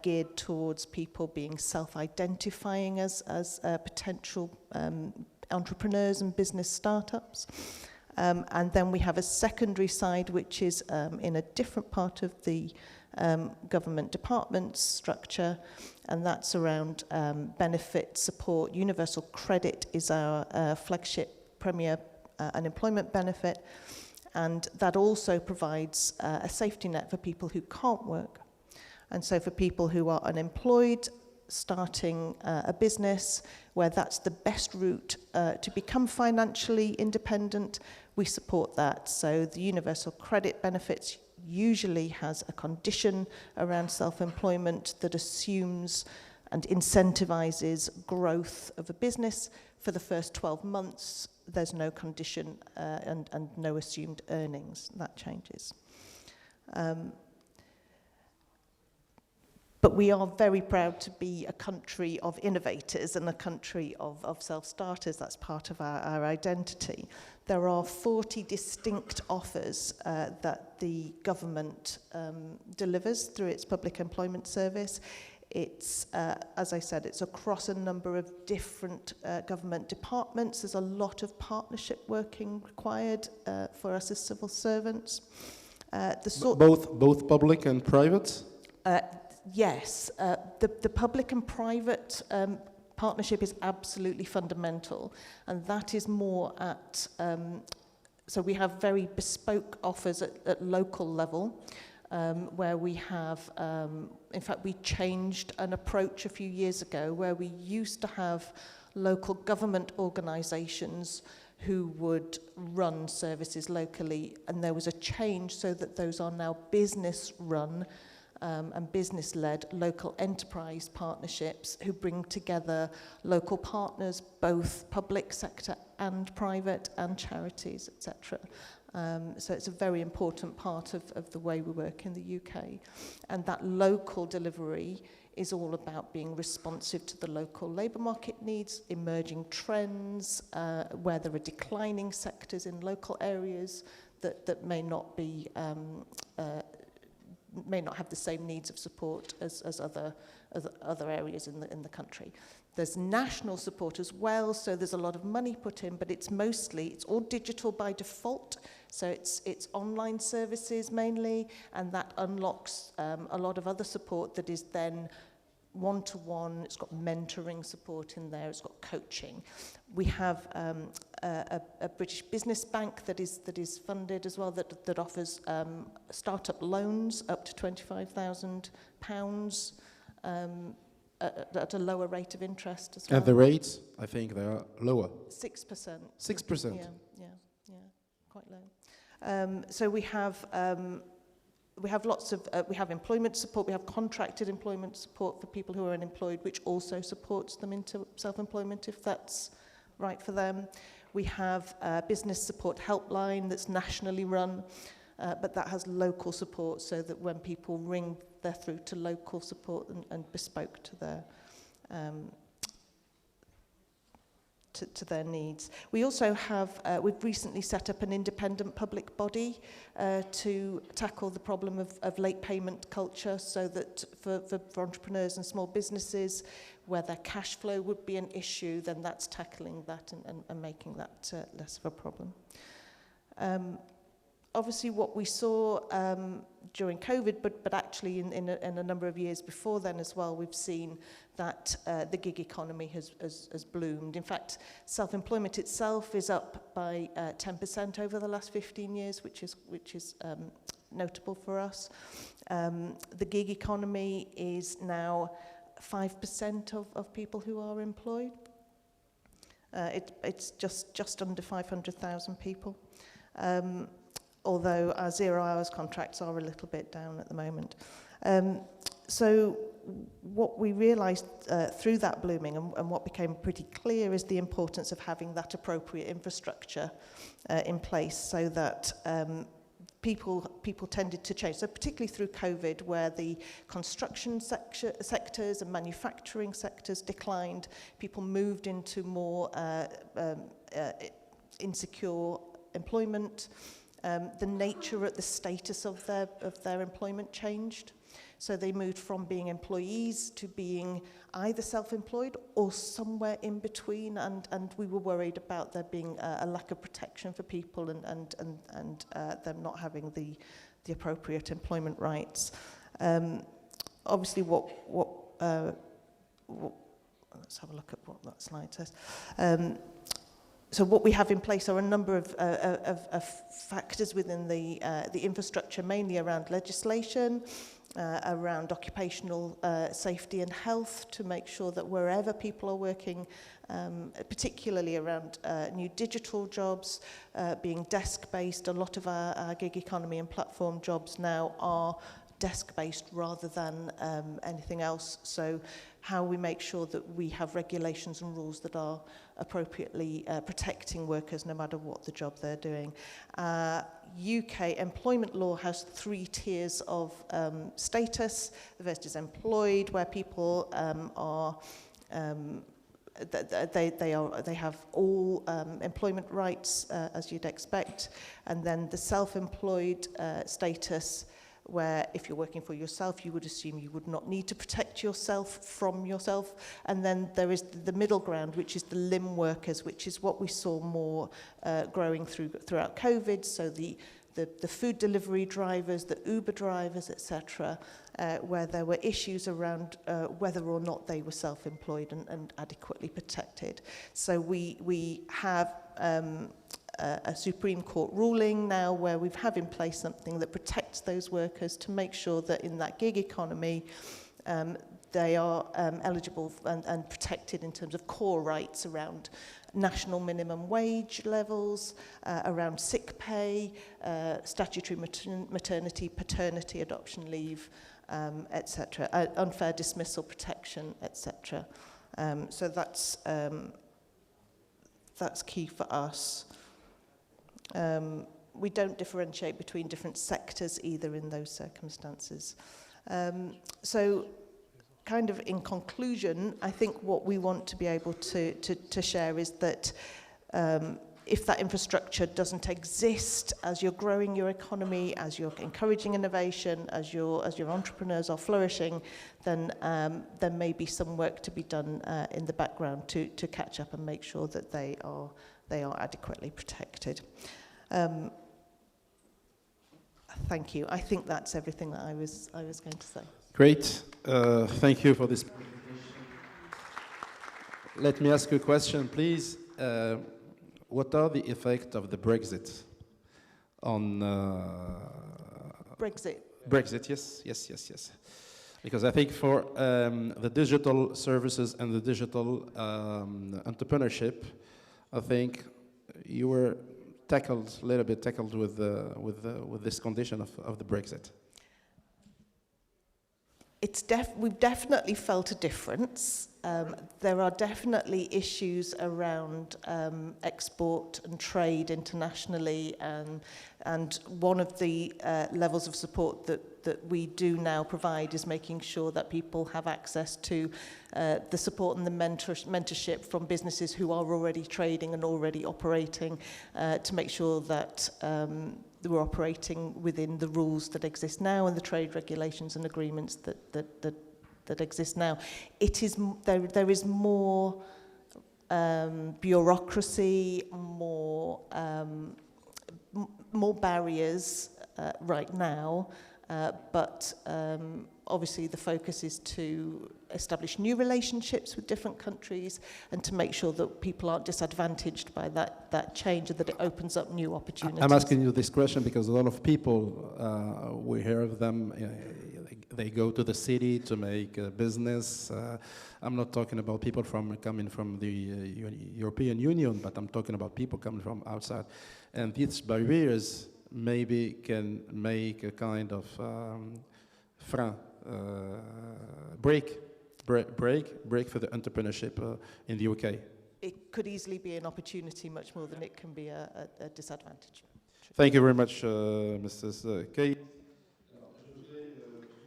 E: geared towards people being self-identifying as potential entrepreneurs and business startups. And then we have a secondary side, which is in a different part of the government department structure, and that's around benefit support. Universal credit is our flagship premier unemployment benefit, and that also provides a safety net for people who can't work. And so for people who are unemployed, starting a business where that's the best route to become financially independent, we support that. So the universal credit benefits usually has a condition around self-employment that assumes and incentivizes growth of a business. For the first 12 months, there's no condition and no assumed earnings. That changes. But we are very proud to be a country of innovators and a country of self-starters. That's part of our identity. There are 40 distinct offers that the government delivers through its public employment service. It's, as I said, it's across a number of different government departments. There's a lot of partnership working required for us as civil servants.
C: Both public and private?
E: Yes, the public and private partnership is absolutely fundamental, and that is more at, so we have very bespoke offers at local level, where we have, in fact, we changed an approach a few years ago where we used to have local government organisations who would run services locally, and there was a change so that those are now business-run and business-led local enterprise partnerships who bring together local partners, both public sector and private and charities, etc. So it's a very important part of the way we work in the UK. And that local delivery is all about being responsive to the local labour market needs, emerging trends, where there are declining sectors in local areas that may not be may not have the same needs of support as other areas in the country. There's national support as well, so there's a lot of money put in, but it's all digital by default, so it's online services mainly, and that unlocks a lot of other support that is then one-to-one. It's got mentoring support in there, it's got coaching. We have a British business bank that is funded as well, that offers startup loans up to £25,000 at a lower rate of interest as well.
C: And the rates, I think they are lower.
E: 6%.
C: 6%?
E: Yeah, quite low. So we have lots of, we have employment support, we have contracted employment support for people who are unemployed, which also supports them into self-employment if that's right for them. We have a business support helpline that's nationally run, but that has local support so that when people ring, they're through to local support and bespoke to their to their needs. We also have, we've recently set up an independent public body to tackle the problem of late payment culture, so that for entrepreneurs and small businesses where their cash flow would be an issue, then that's tackling that and making that less of a problem. Obviously what we saw during COVID, but actually in a number of years before then as well, we've seen that the gig economy has bloomed. In fact, self-employment itself is up by 10% over the last 15 years, which is notable for us. The gig economy is now 5% of people who are employed. It's just under 500,000 people. Although our 0 hours contracts are a little bit down at the moment. So what we realized through that blooming and what became pretty clear is the importance of having that appropriate infrastructure in place so that people tended to change. So particularly through COVID, where the construction sectors and manufacturing sectors declined, people moved into more insecure employment. The nature, the status of their employment changed. So they moved from being employees to being either self-employed or somewhere in between, and we were worried about there being a lack of protection for people and them not having the appropriate employment rights. Obviously, let's have a look at what that slide says. So what we have in place are a number of factors within the infrastructure, mainly around legislation, around occupational safety and health, to make sure that wherever people are working, particularly around new digital jobs, being desk-based, a lot of our gig economy and platform jobs now are desk-based rather than anything else. So how we make sure that we have regulations and rules that are appropriately protecting workers no matter what the job they're doing. UK employment law has 3 tiers of status. The first is employed, where people are they have all employment rights as you'd expect, and then the self-employed status, where if you're working for yourself, you would assume you would not need to protect yourself from yourself. And then there is the middle ground, which is the limb workers, which is what we saw more growing throughout COVID. So the food delivery drivers, the Uber drivers, etc., where there were issues around whether or not they were self-employed and adequately protected. So we have a Supreme Court ruling now where we have in place something that protects those workers to make sure that in that gig economy they are eligible and protected in terms of core rights around national minimum wage levels, around sick pay, statutory maternity, paternity, adoption leave, etc., unfair dismissal protection, etc. So that's key for us. We don't differentiate between different sectors either in those circumstances. So kind of in conclusion, I think what we want to be able to share is that if that infrastructure doesn't exist as you're growing your economy, as you're encouraging innovation, as your entrepreneurs are flourishing, then there may be some work to be done in the background to catch up and make sure that they are adequately protected. Thank you. I think that's everything that I was going to say.
C: Great. Thank you for this. Let me ask you a question, please. What are the effects of the Brexit on...
E: Brexit?
C: Brexit, yes. Because I think for the digital services and the digital entrepreneurship, I think you were a little bit tackled with this condition of the Brexit.
E: We've definitely felt a difference. There are definitely issues around export and trade internationally, and one of the levels of support that we do now provide is making sure that people have access to the support and the mentorship from businesses who are already trading and already operating, to make sure that we're operating within the rules that exist now and the trade regulations and agreements that exist now. There is more bureaucracy, more barriers right now, but obviously the focus is to establish new relationships with different countries and to make sure that people aren't disadvantaged by that change and that it opens up new opportunities.
C: I'm asking you this question because a lot of people, we hear of them, they go to the city to make a business. I'm not talking about people coming from the European Union, but I'm talking about people coming from outside. And these barriers maybe can make a kind of frein break for the entrepreneurship in the UK.
E: It could easily be an opportunity much more than it can be a disadvantage.
C: Thank you very much, Mrs. Kay.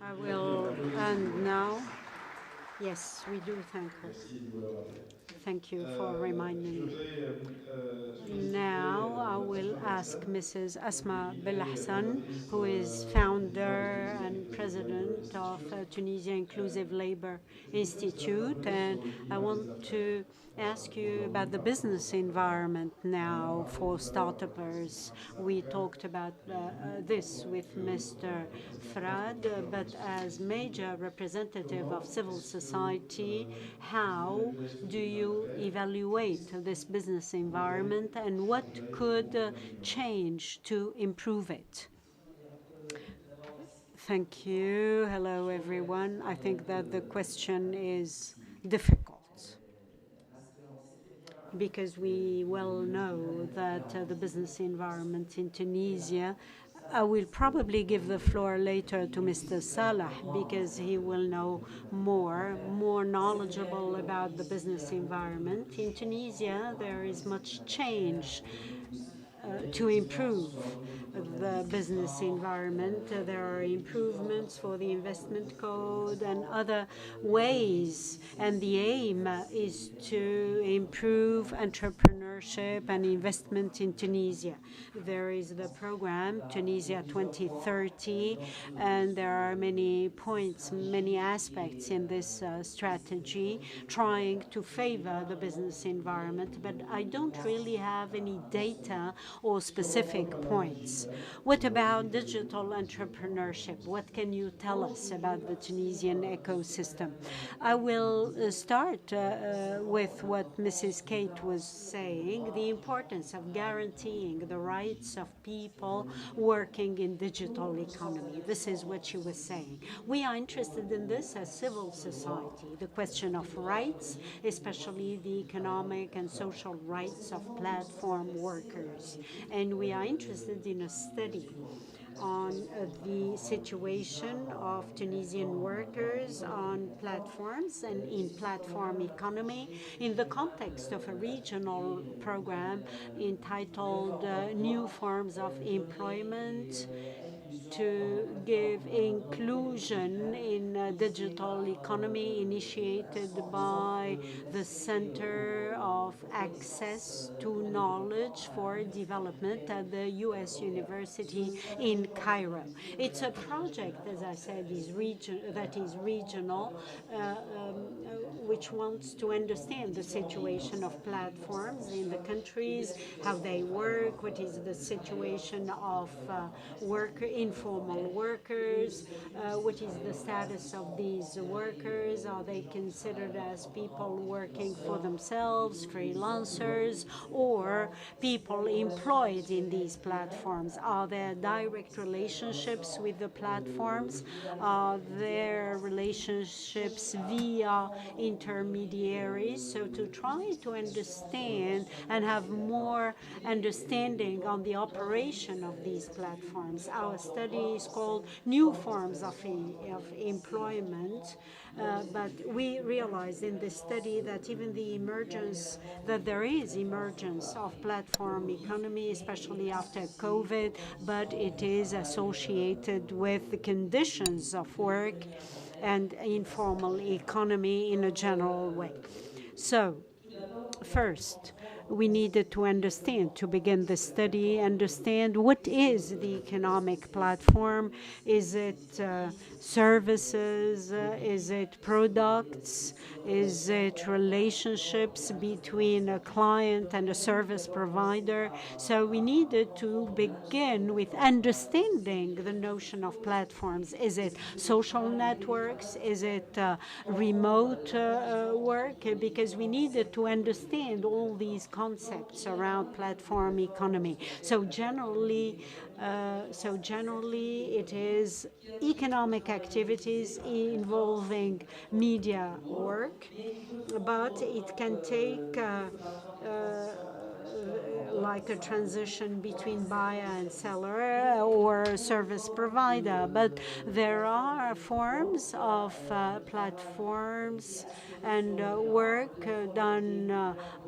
B: I will, and now, yes, we do thank her. Thank you for reminding me. Now I will ask Mrs. Asma Belhassan, who is founder and president of Tunisia Inclusive Labor Institute, and I want to ask you about the business environment now for startups. We talked about this with Mr. Frad, but as major representative of civil society, how do you evaluate this business environment and what could change to improve it? Thank you. Hello, everyone. I think that the question is difficult, because we well know that the business environment in Tunisia, I will probably give the floor later to Mr. Salah, because he will know more knowledgeable about the business environment. In Tunisia, there is much change to improve the business environment. There are improvements for the investment code and other ways, and the aim is to improve entrepreneurship and investment in Tunisia. There is the program Tunisia 2030, and there are many points, many aspects in this strategy trying to favor the business environment, but I don't really have any data or specific points. What about digital entrepreneurship? What can you tell us about the Tunisian ecosystem? I will start with what Mrs. Kate was saying, the importance of guaranteeing the rights of people working in digital economy. This is what she was saying. We are interested in this as civil society, the question of rights, especially the economic and social rights of platform workers. And we are interested in a study on the situation of Tunisian workers on platforms and in platform economy in the context of a regional program entitled New Forms of Employment, to give inclusion in digital economy, initiated by the Center of Access to Knowledge for Development at the U.S. University in Cairo. It's a project, as I said, that is regional, which wants to understand the situation of platforms in the countries, how they work, what is the situation of informal workers, what is the status of these workers, are they considered as people working for themselves, freelancers, or people employed in these platforms? Are there direct relationships with the platforms? Are there relationships via intermediaries? So to try to understand and have more understanding on the operation of these platforms. Our study is called New Forms of Employment, but we realized in this study that even there is emergence of platform economy, especially after COVID, but it is associated with the conditions of work and informal economy in a general way. So, first, we needed to understand, to begin the study, understand what is the economic platform. Is it services? Is it products? Is it relationships between a client and a service provider? So we needed to begin with understanding the notion of platforms. Is it social networks? Is it remote work? Because we needed to understand all these concepts around platform economy. So generally, it is economic activities involving media work, but it can take like a transition between buyer and seller or service provider, but there are forms of platforms and work done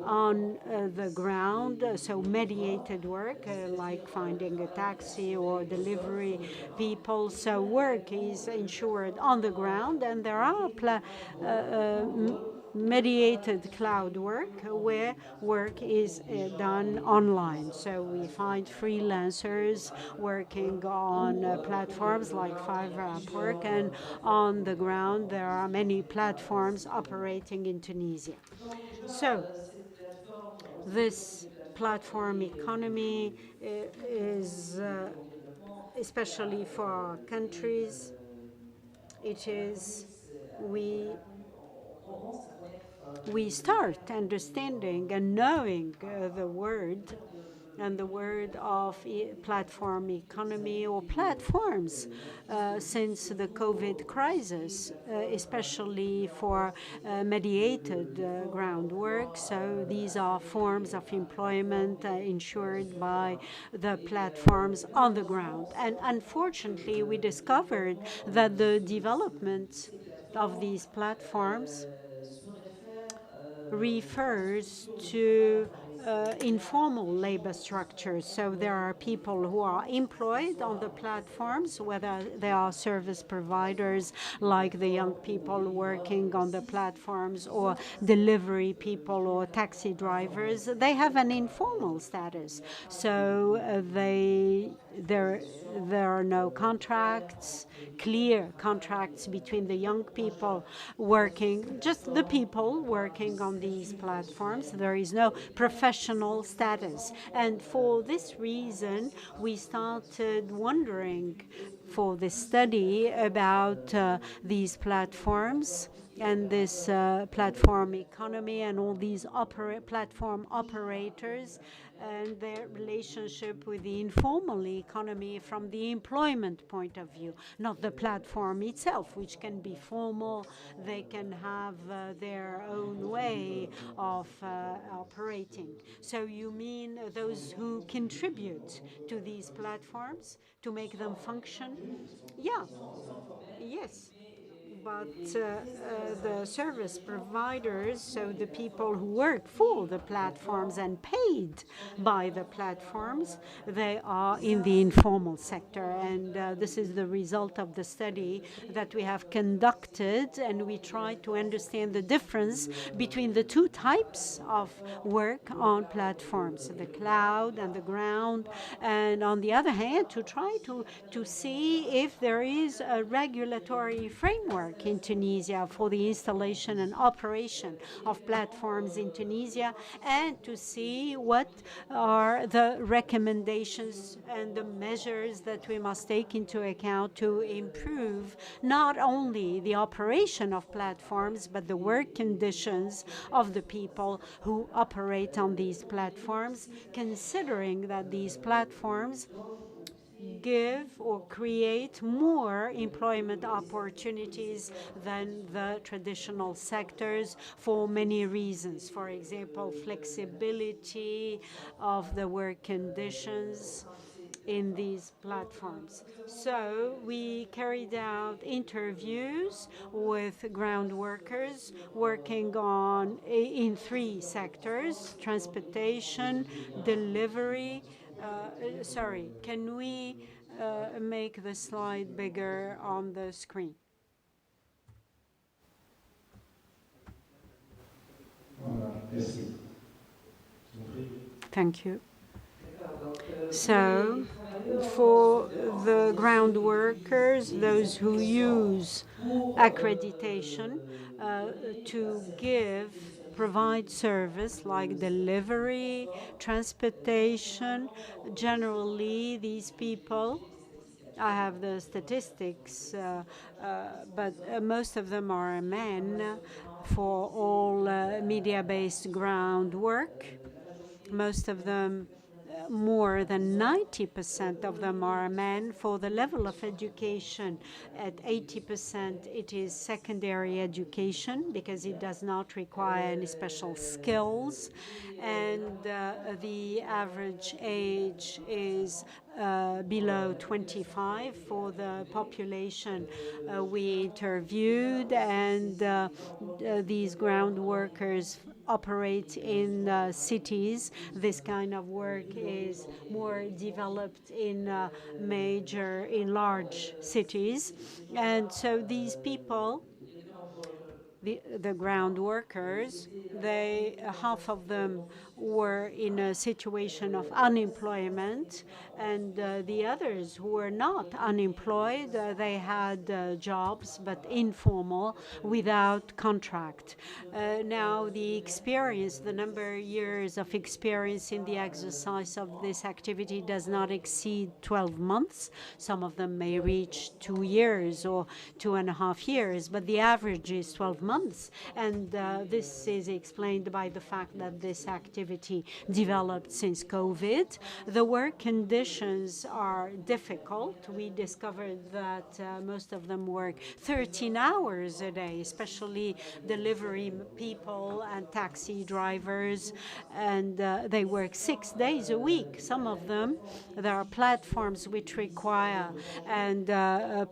B: on the ground, so mediated work, like finding a taxi or delivery people. So work is ensured on the ground, and there are mediated cloud work where work is done online. So we find freelancers working on platforms like Fiverr, Upwork, and on the ground there are many platforms operating in Tunisia. So this platform economy is especially for our countries, it is we start understanding and knowing the word and the word of platform economy or platforms since the COVID crisis, especially for mediated groundwork. So these are forms of employment ensured by the platforms on the ground. And unfortunately, we discovered that the development of these platforms refers to informal labor structures. So there are people who are employed on the platforms, whether they are service providers like the young people working on the platforms, or delivery people or taxi drivers. They have an informal status. So there are no contracts, clear contracts between the young people working, just the people working on these platforms. There is no professional status. And for this reason, we started wondering for this study about these platforms and this platform economy and all these platform operators and their relationship with the informal economy from the employment point of view, not the platform itself, which can be formal. They can have their own way of operating. So you mean those who contribute to these platforms to make them function? Yeah, yes. But the service providers, so the people who work for the platforms and paid by the platforms, they are in the informal sector. And this is the result of the study that we have conducted, and we tried to understand the difference between the two types of work on platforms, the cloud and the ground, and on the other hand, to try to see if there is a regulatory framework in Tunisia for the installation and operation of platforms in Tunisia, and to see what are the recommendations and the measures that we must take into account to improve not only the operation of platforms, but the work conditions of the people who operate on these platforms, considering that these platforms give or create more employment opportunities than the traditional sectors for many reasons. For example, flexibility of the work conditions in these platforms. So we carried out interviews with ground workers working in 3 sectors: transportation, delivery. Sorry, can we make the slide bigger on the screen? Thank you. So for the ground workers, those who use accreditation to provide service like delivery, transportation, generally these people, I have the statistics, but most of them are men for all media-based ground work. Most of them more than 90% of them are men. For the level of education, at 80%, it is secondary education because it does not require any special skills. And the average age is below 25 for the population we interviewed, and these ground workers operate in cities. This kind of work is more developed in large cities. And so these people, the ground workers, half of them were in a situation of unemployment, and the others who were not unemployed, they had jobs, but informal, without contract. Now the experience, the number of years of experience in the exercise of this activity does not exceed 12 months. Some of them may reach 2 years or 2.5 years, but the average is 12 months. And this is explained by the fact that this activity developed since COVID. The work conditions are difficult. We discovered that most of them work 13 hours a day, especially delivery people and taxi drivers, and they work 6 days a week. Some of them, there are platforms which require and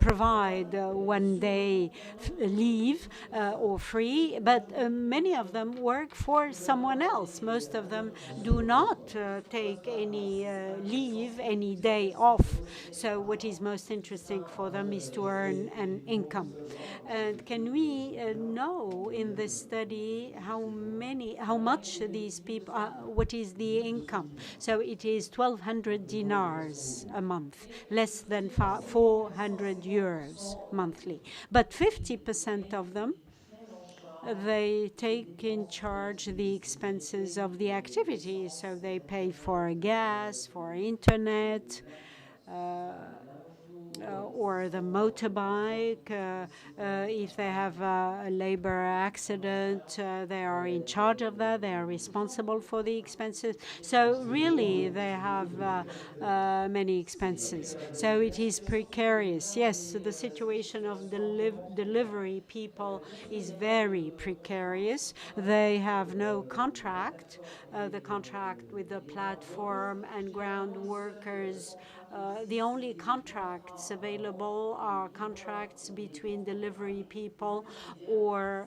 B: provide 1 day leave or free, but many of them work for someone else. Most of them do not take any leave, any day off. So what is most interesting for them is to earn an income. And can we know in this study how much these people, what is the income? So it is 1,200 dinars a month, less than 400 euros monthly. But 50% of them, they take in charge the expenses of the activity. So they pay for gas, for internet, or the motorbike. If they have a labor accident, they are in charge of that. They are responsible for the expenses. So really, they have many expenses. So it is precarious. Yes, the situation of delivery people is very precarious. They have no contract. The contract with the platform and ground workers, the only contracts available are contracts between delivery people or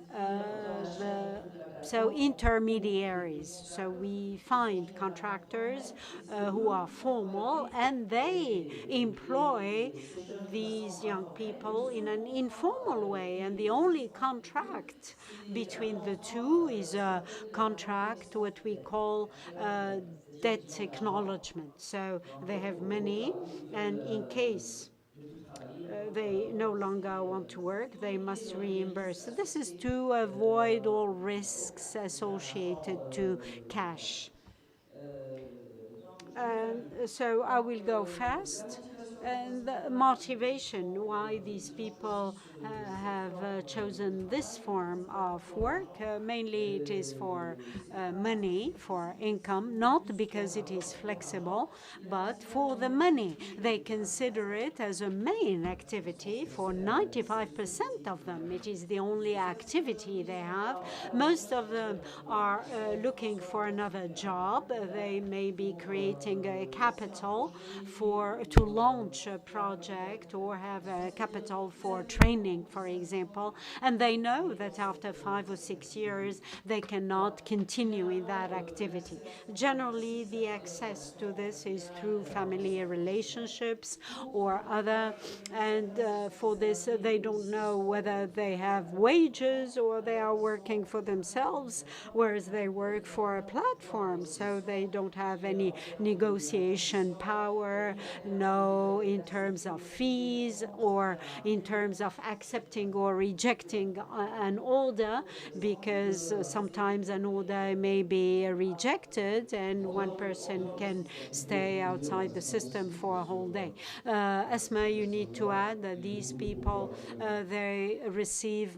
B: intermediaries. So we find contractors who are formal, and they employ these young people in an informal way. And the only contract between the two is a contract, what we call debt acknowledgement. So they have money, and in case they no longer want to work, they must reimburse. This is to avoid all risks associated to cash. So I will go fast. And the motivation why these people have chosen this form of work, mainly it is for money, for income, not because it is flexible, but for the money. They consider it as a main activity. For 95% of them, it is the only activity they have. Most of them are looking for another job. They may be creating a capital to launch a project or have a capital for training, for example, and they know that after 5 or 6 years they cannot continue in that activity. Generally, the access to this is through family relationships or other, and for this they don't know whether they have wages or they are working for themselves, whereas they work for a platform, so they don't have any negotiation power, no know, in terms of fees or in terms of accepting or rejecting an order, because sometimes an order may be rejected and one person can stay outside the system for a whole day. Asma, you need to add that these people, they receive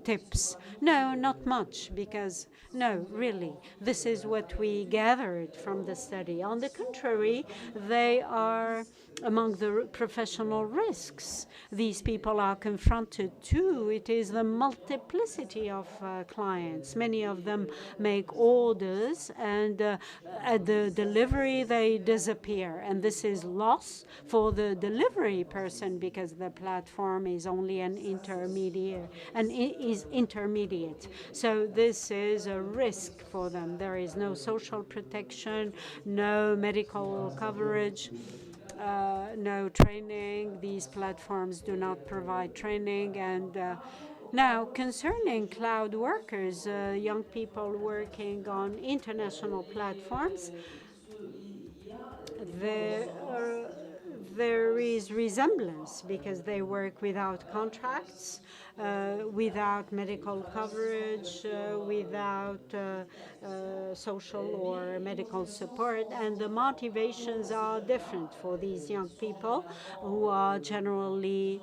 B: tips. No, not much, because no, really, this is what we gathered from the study. On the contrary, they are among the professional risks these people are confronted to. It is the multiplicity of clients. Many of them make orders, and at the delivery they disappear, and this is loss for the delivery person, because the platform is only an intermediate, and is intermediate. So this is a risk for them. There is no social protection, no medical coverage, no training. These platforms do not provide training. And now, concerning cloud workers, young people working on international platforms, there is resemblance, because they work without contracts, without medical coverage, without social or medical support, and the motivations are different for these young people, who are generally,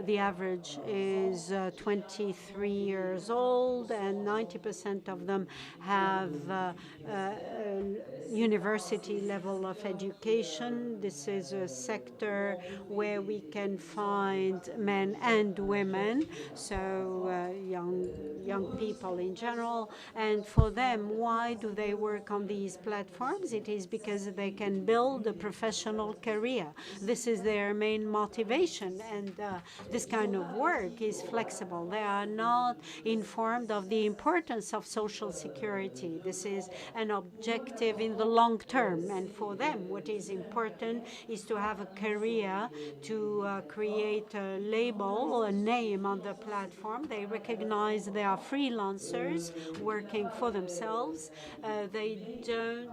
B: the average is 23 years old, and 90% of them have university level of education. This is a sector where we can find men and women, so young people in general. And for them, why do they work on these platforms? It is because they can build a professional career. This is their main motivation, and this kind of work is flexible. They are not informed of the importance of social security. This is an objective in the long term, and for them what is important is to have a career, to create a label, a name on the platform. They recognize they are freelancers working for themselves. They don't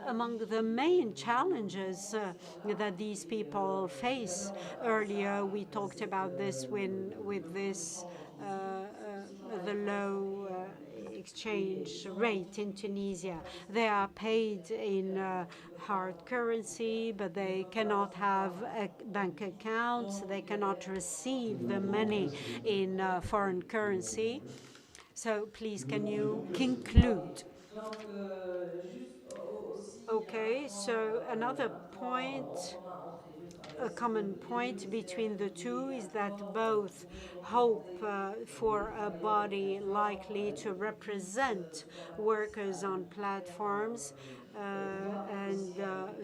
B: among the main challenges that these people face, earlier we talked about this with this the low exchange rate in Tunisia. They are paid in hard currency, but they cannot have bank accounts. They cannot receive the money in foreign currency. So please, can you conclude? Okay, so another point, a common point between the two, is that both hope for a body likely to represent workers on platforms and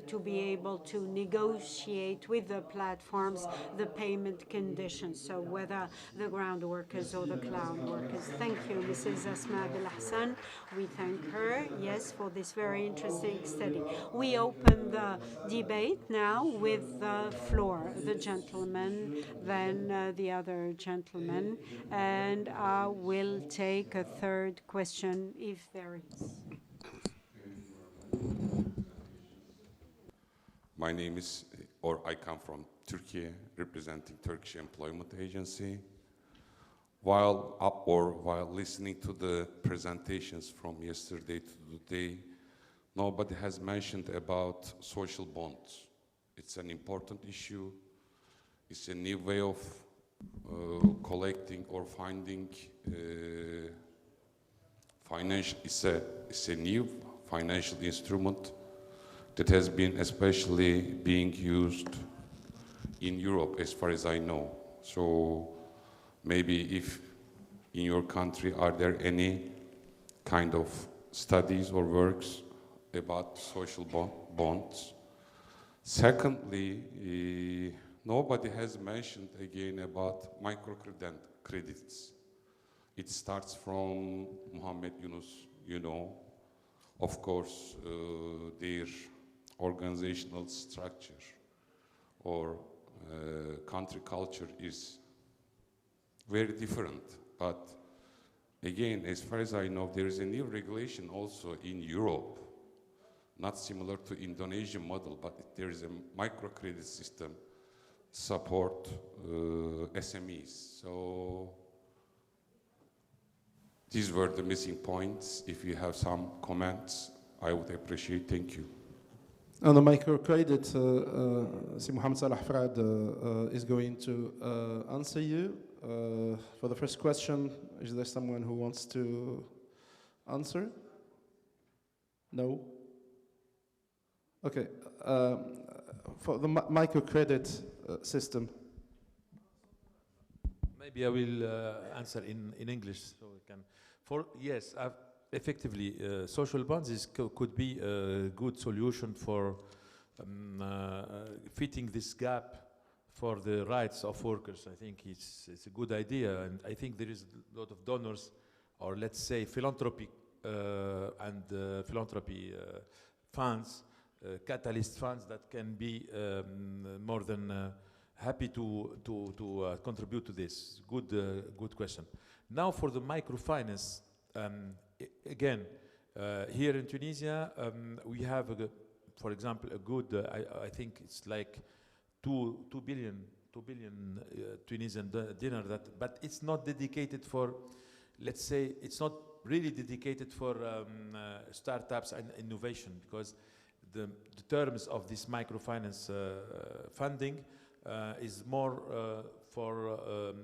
B: to be able to negotiate with the platforms the payment conditions, so whether the ground workers or the cloud workers. Thank you, Mrs. Asma Belhassan. We thank her, yes, for this very interesting study. We open the debate now with the floor, the gentleman, then the other gentleman, and I will take a third question if there is.
F: My name is, or I come from Turkey, representing Turkish Employment Agency. While listening to the presentations from yesterday to today, nobody has mentioned about social bonds. It's an important issue. It's a new way of collecting or finding financial. It's a new financial instrument that has been especially being used in Europe, as far as I know. So maybe if in your country, are there any kind of studies or works about social bonds? Secondly, nobody has mentioned again about microcredits. It starts from Mohamed, you know. Of course, their organizational structure or country culture is very different. But again, as far as I know, there is a new regulation also in Europe. not similar to Indonesian model, but there is a microcredit system support SMEs. So these were the missing points. If you have some comments, I would appreciate. Thank you.
C: On the microcredit, Si Mohamed Salah Frad is going to answer you. For the first question, is there someone who wants to answer? No? Okay. For the microcredit system.
G: Maybe I will answer in English, so we can. Yes, effectively, social bonds could be a good solution for fitting this gap for the rights of workers. I think it's a good idea, and I think there is a lot of donors, or let's say philanthropy funds, catalyst funds that can be more than happy to contribute to this. Good question. Now for the microfinance, again, here in Tunisia, we have, for example, a good, I think it's like 2 billion Tunisian dinar, but it's not dedicated for, let's say, it's not really dedicated for startups and innovation, because the terms of this microfinance funding is more for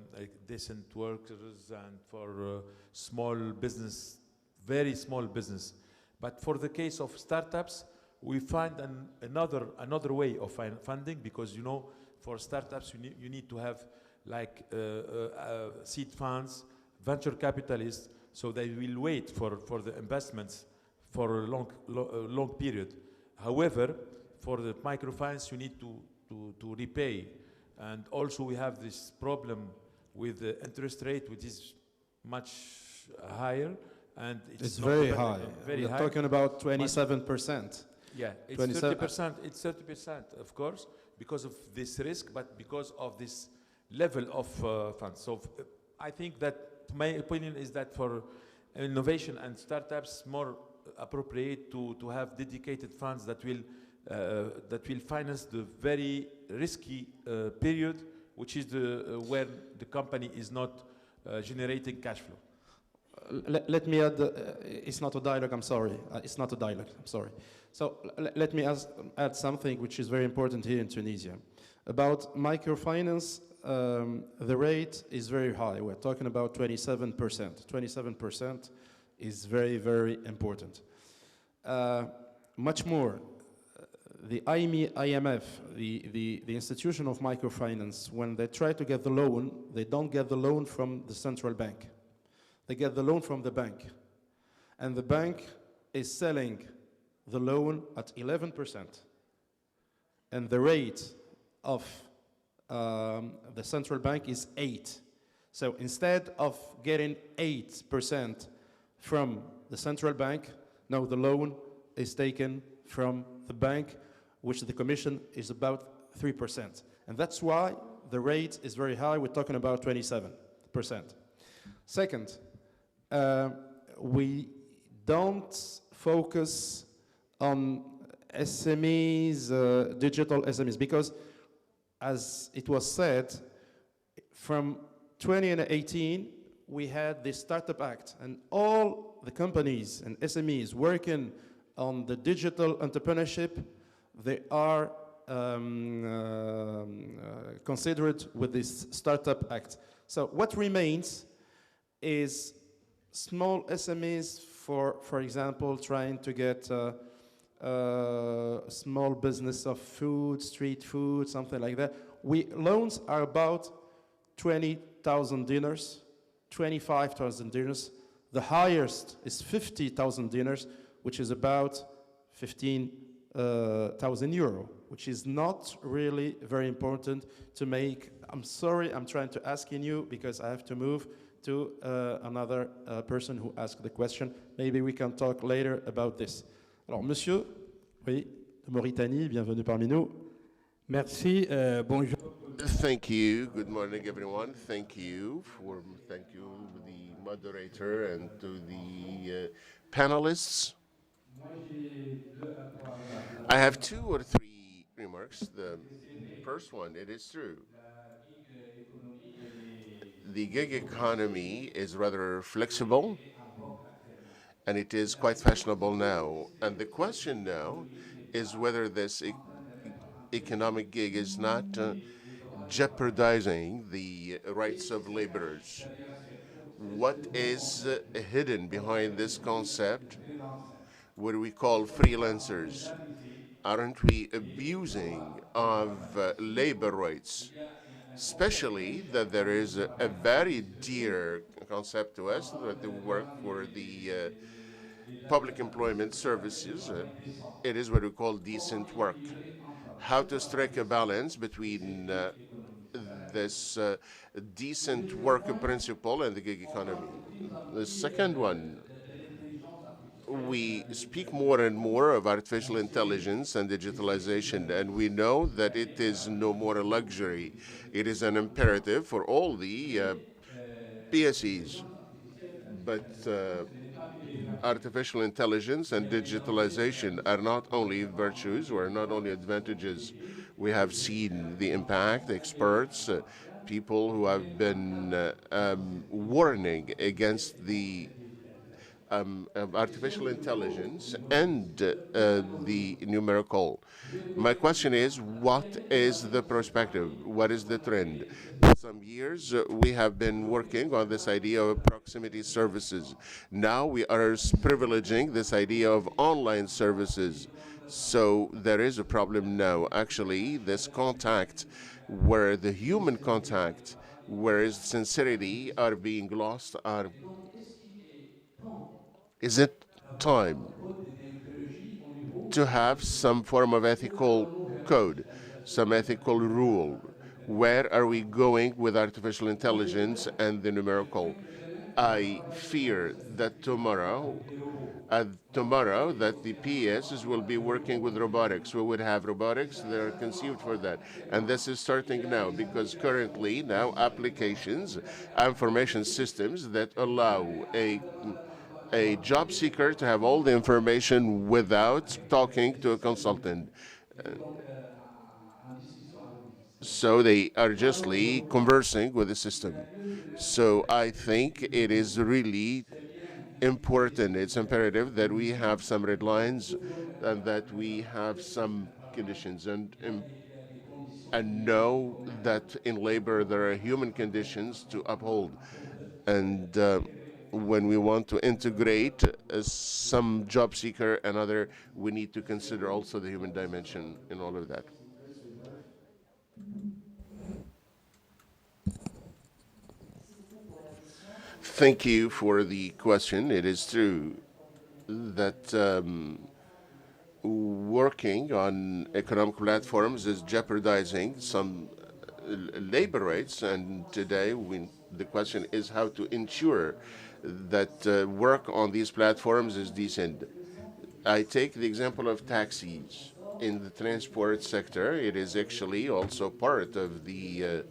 G: decent workers and for small business, very small business. But for the case of startups, we find another way of funding, because, you know, for startups you need to have like seed funds, venture capitalists, so they will wait for the investments for a long period. However, for the microfinance, you need to repay, and also we have this problem with the interest rate, which is much higher, and
C: it's very high. We're talking about 27%.
G: Yeah, it's 30%. It's 30%, of course, because of this risk, but because of this level of funds. So I think that my opinion is that for innovation and startups, more appropriate to have dedicated funds that will finance the very risky period, which is where the company is not generating cash flow.
C: Let me add, it's not a dialogue, I'm sorry. It's not a dialogue, I'm sorry. So let me add something which is very important here in Tunisia. About microfinance, the rate is very high. We're talking about 27%. 27% is very, very important. Much more, the IMF, the institution of microfinance, when they try to get the loan, they don't get the loan from the central bank. They get the loan from the bank. And the bank is selling the loan at 11%. And the rate of the central bank is 8%. So instead of getting 8% from the central bank, now the loan is taken from the bank, which the commission is about 3%. And that's why the rate is very high. We're talking about 27%. Second, we don't focus on SMEs, digital SMEs, because as it was said, from 2018, we had the Startup Act, and all the companies and SMEs working on the digital entrepreneurship, they are considered with this Startup Act. So what remains is small SMEs, for example, trying to get small business of food, street food, something like that. Loans are about 20,000 dinars, 25,000 dinars. The highest is 50,000 dinars, which is about 15,000 euro, which is not really very important to make. I'm sorry, I'm trying to ask you because I have to move to another person who asked the question. Maybe we can talk later about this. Alors, monsieur, oui, de Mauritanie, bienvenue parmi nous.
H: Merci, bonjour.
A: Thank you. Good morning, everyone. Thank you, the moderator, and to the panelists. I have two or three remarks. The first one, it is true. The gig economy is rather flexible, and it is quite fashionable now. And the question now is whether this economic gig is not jeopardizing the rights of laborers. What is hidden behind this concept, what we call freelancers? Aren't we abusing of labor rights? Especially that there is a very dear concept to us that we work for the public employment services. It is what we call decent work. How to strike a balance between this decent work principle and the gig economy. The second one, we speak more and more of artificial intelligence and digitalization, and we know that it is no more a luxury. It is an imperative for all the PSEs. But artificial intelligence and digitalization are not only virtues or not only advantages. We have seen the impact, experts, people who have been warning against the artificial intelligence and the numerical. My question is, what is the perspective? What is the trend? For some years, we have been working on this idea of proximity services. Now we are privileging this idea of online services. So there is a problem now. Actually, this contact, where the human contact, whereas sincerity are being lost, is it time to have some form of ethical code, some ethical rule? Where are we going with artificial intelligence and the numerical? I fear that tomorrow that the PSs will be working with robotics. We would have robotics that are conceived for that. And this is starting now, because currently now applications, information systems that allow a job seeker to have all the information without talking to a consultant. So they are justly conversing with the system. So I think it is really important, it's imperative that we have some red lines and that we have some conditions and know that in labor there are human conditions to uphold. And when we want to integrate some job seeker and other, we need to consider also the human dimension in all of that. Thank you for the question. It is true that working on economic platforms is jeopardizing some labor rights, and today the question is how to ensure that work on these platforms is decent. I take the example of taxis. In the transport sector, it is actually also part of the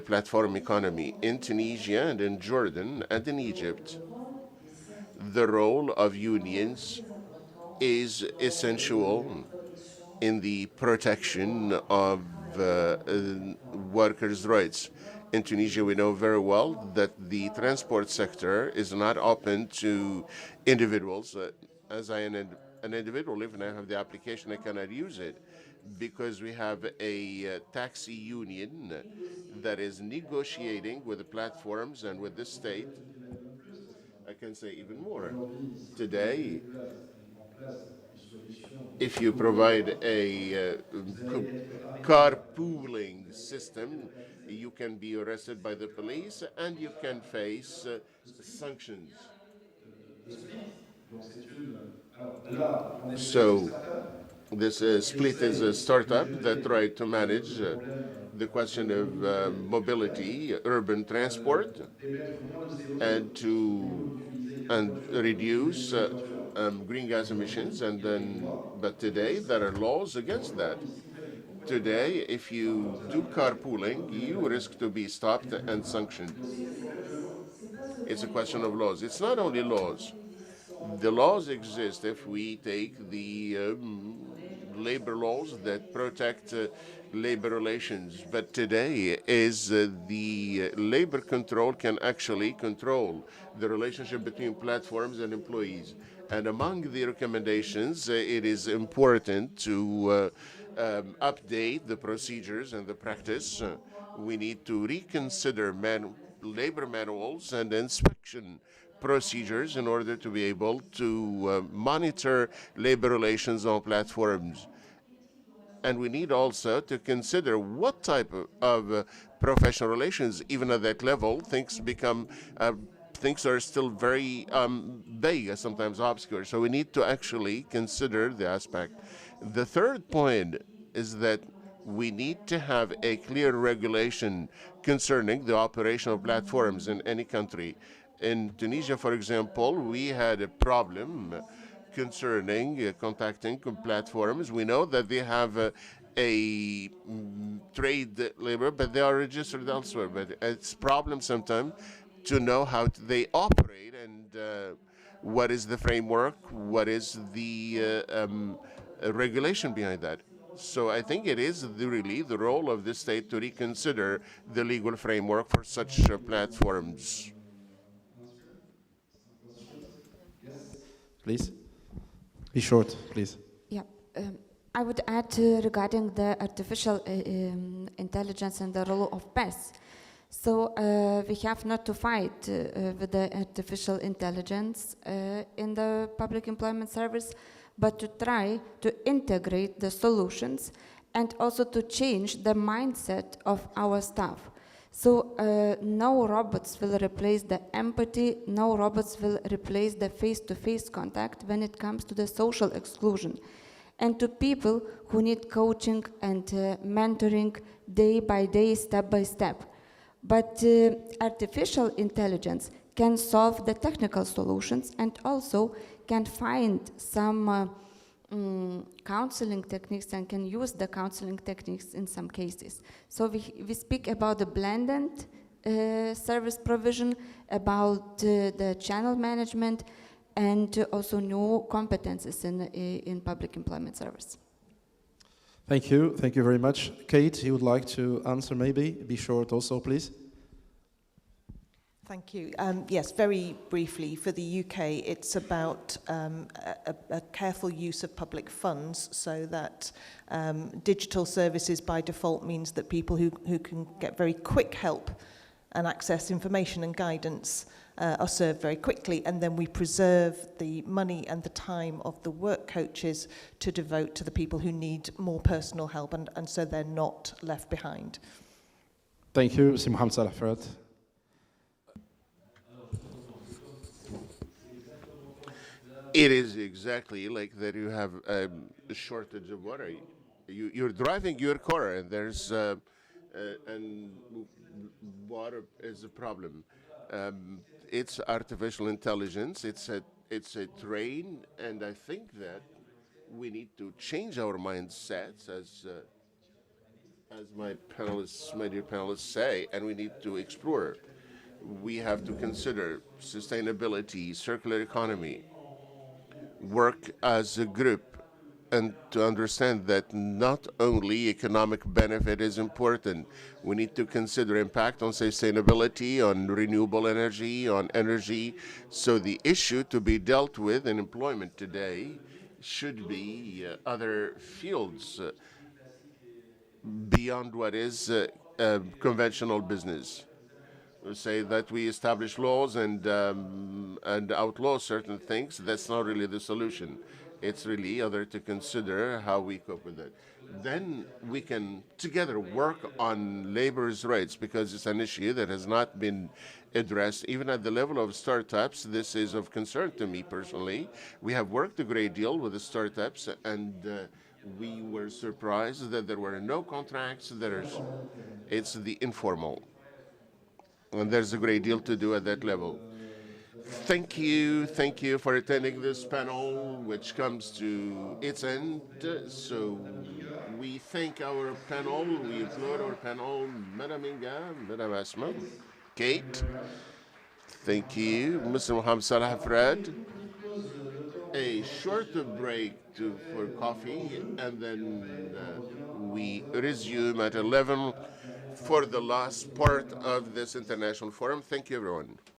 A: platform economy. In Tunisia and in Jordan and in Egypt, the role of unions is essential in the protection of workers' rights. In Tunisia, we know very well that the transport sector is not open to individuals. As I am an individual, if I have the application, I cannot use it because we have a taxi union that is negotiating with the platforms and with the state. I can say even more. Today, if you provide a carpooling system, you can be arrested by the police and you can face sanctions. So this Split is a startup that tried to manage the question of mobility, urban transport, and reduce green gas emissions. But today there are laws against that. Today, if you do carpooling, you risk to be stopped and sanctioned. It's a question of laws. It's not only laws. The laws exist if we take the labor laws that protect labor relations. But today is the labor control can actually control the relationship between platforms and employees. And among the recommendations, it is important to update the procedures and the practice. We need to reconsider labor manuals and inspection procedures in order to be able to monitor labor relations on platforms. And we need also to consider what type of professional relations, even at that level, things are still very vague, sometimes obscure. So we need to actually consider the aspect. The third point is that we need to have a clear regulation concerning the operation of platforms in any country. In Tunisia, for example, we had a problem concerning contacting platforms. We know that they have a trade labor, but they are registered elsewhere. But it's a problem sometimes to know how they operate and what is the framework, what is the regulation behind that. So I think it is really the role of the state to reconsider the legal framework for such platforms.
C: Please. Be short, please.
D: Yeah, I would add regarding the artificial intelligence and the role of PES. So we have not to fight with the artificial intelligence in the public employment service, but to try to integrate the solutions and also to change the mindset of our staff. So no robots will replace the empathy, no robots will replace the face-to-face contact when it comes to the social exclusion. And to people who need coaching and mentoring day by day, step by step. But artificial intelligence can solve the technical solutions and also can find some counseling techniques and can use the counseling techniques in some cases. So we speak about the blended service provision, about the channel management, and also new competences in public employment service.
C: Thank you very much. Kate, you would like to answer maybe? Be short also, please.
E: Thank you. Yes, very briefly, for the UK, it's about a careful use of public funds so that digital services by default means that people who can get very quick help and access information and guidance are served very quickly, and then we preserve the money and the time of the work coaches to devote to the people who need more personal help, and so they're not left behind.
C: Thank you, Mr. Mohamed Salah, Frad.
A: It is exactly like that. You have a shortage of water. You're driving your car, and there's and water is a problem. It's artificial intelligence. It's a train, and I think that we need to change our mindsets, as my dear panelists say, and we need to explore. We have to consider sustainability, circular economy, work as a group, and to understand that not only economic benefit is important. We need to consider impact on sustainability, on renewable energy, on energy. So the issue to be dealt with in employment today should be other fields beyond what is conventional business. We say that we establish laws and outlaw certain things. That's not really the solution. It's really other to consider how we cope with it. Then we can together work on labor's rights, because it's an issue that has not been addressed even at the level of startups. This is of concern to me personally. We have worked a great deal with the startups, and we were surprised that there were no contracts. It's the informal. And there's a great deal to do at that level. Thank you for attending this panel, which comes to its end. So we thank our panel, we applaud our panel, Madam Inga, Madam Asma, Kate. Thank you, Mr. Mohamed Salah, Frad. a short break for coffee, and then we resume at 11 for the last part of this international forum. Thank you, everyone.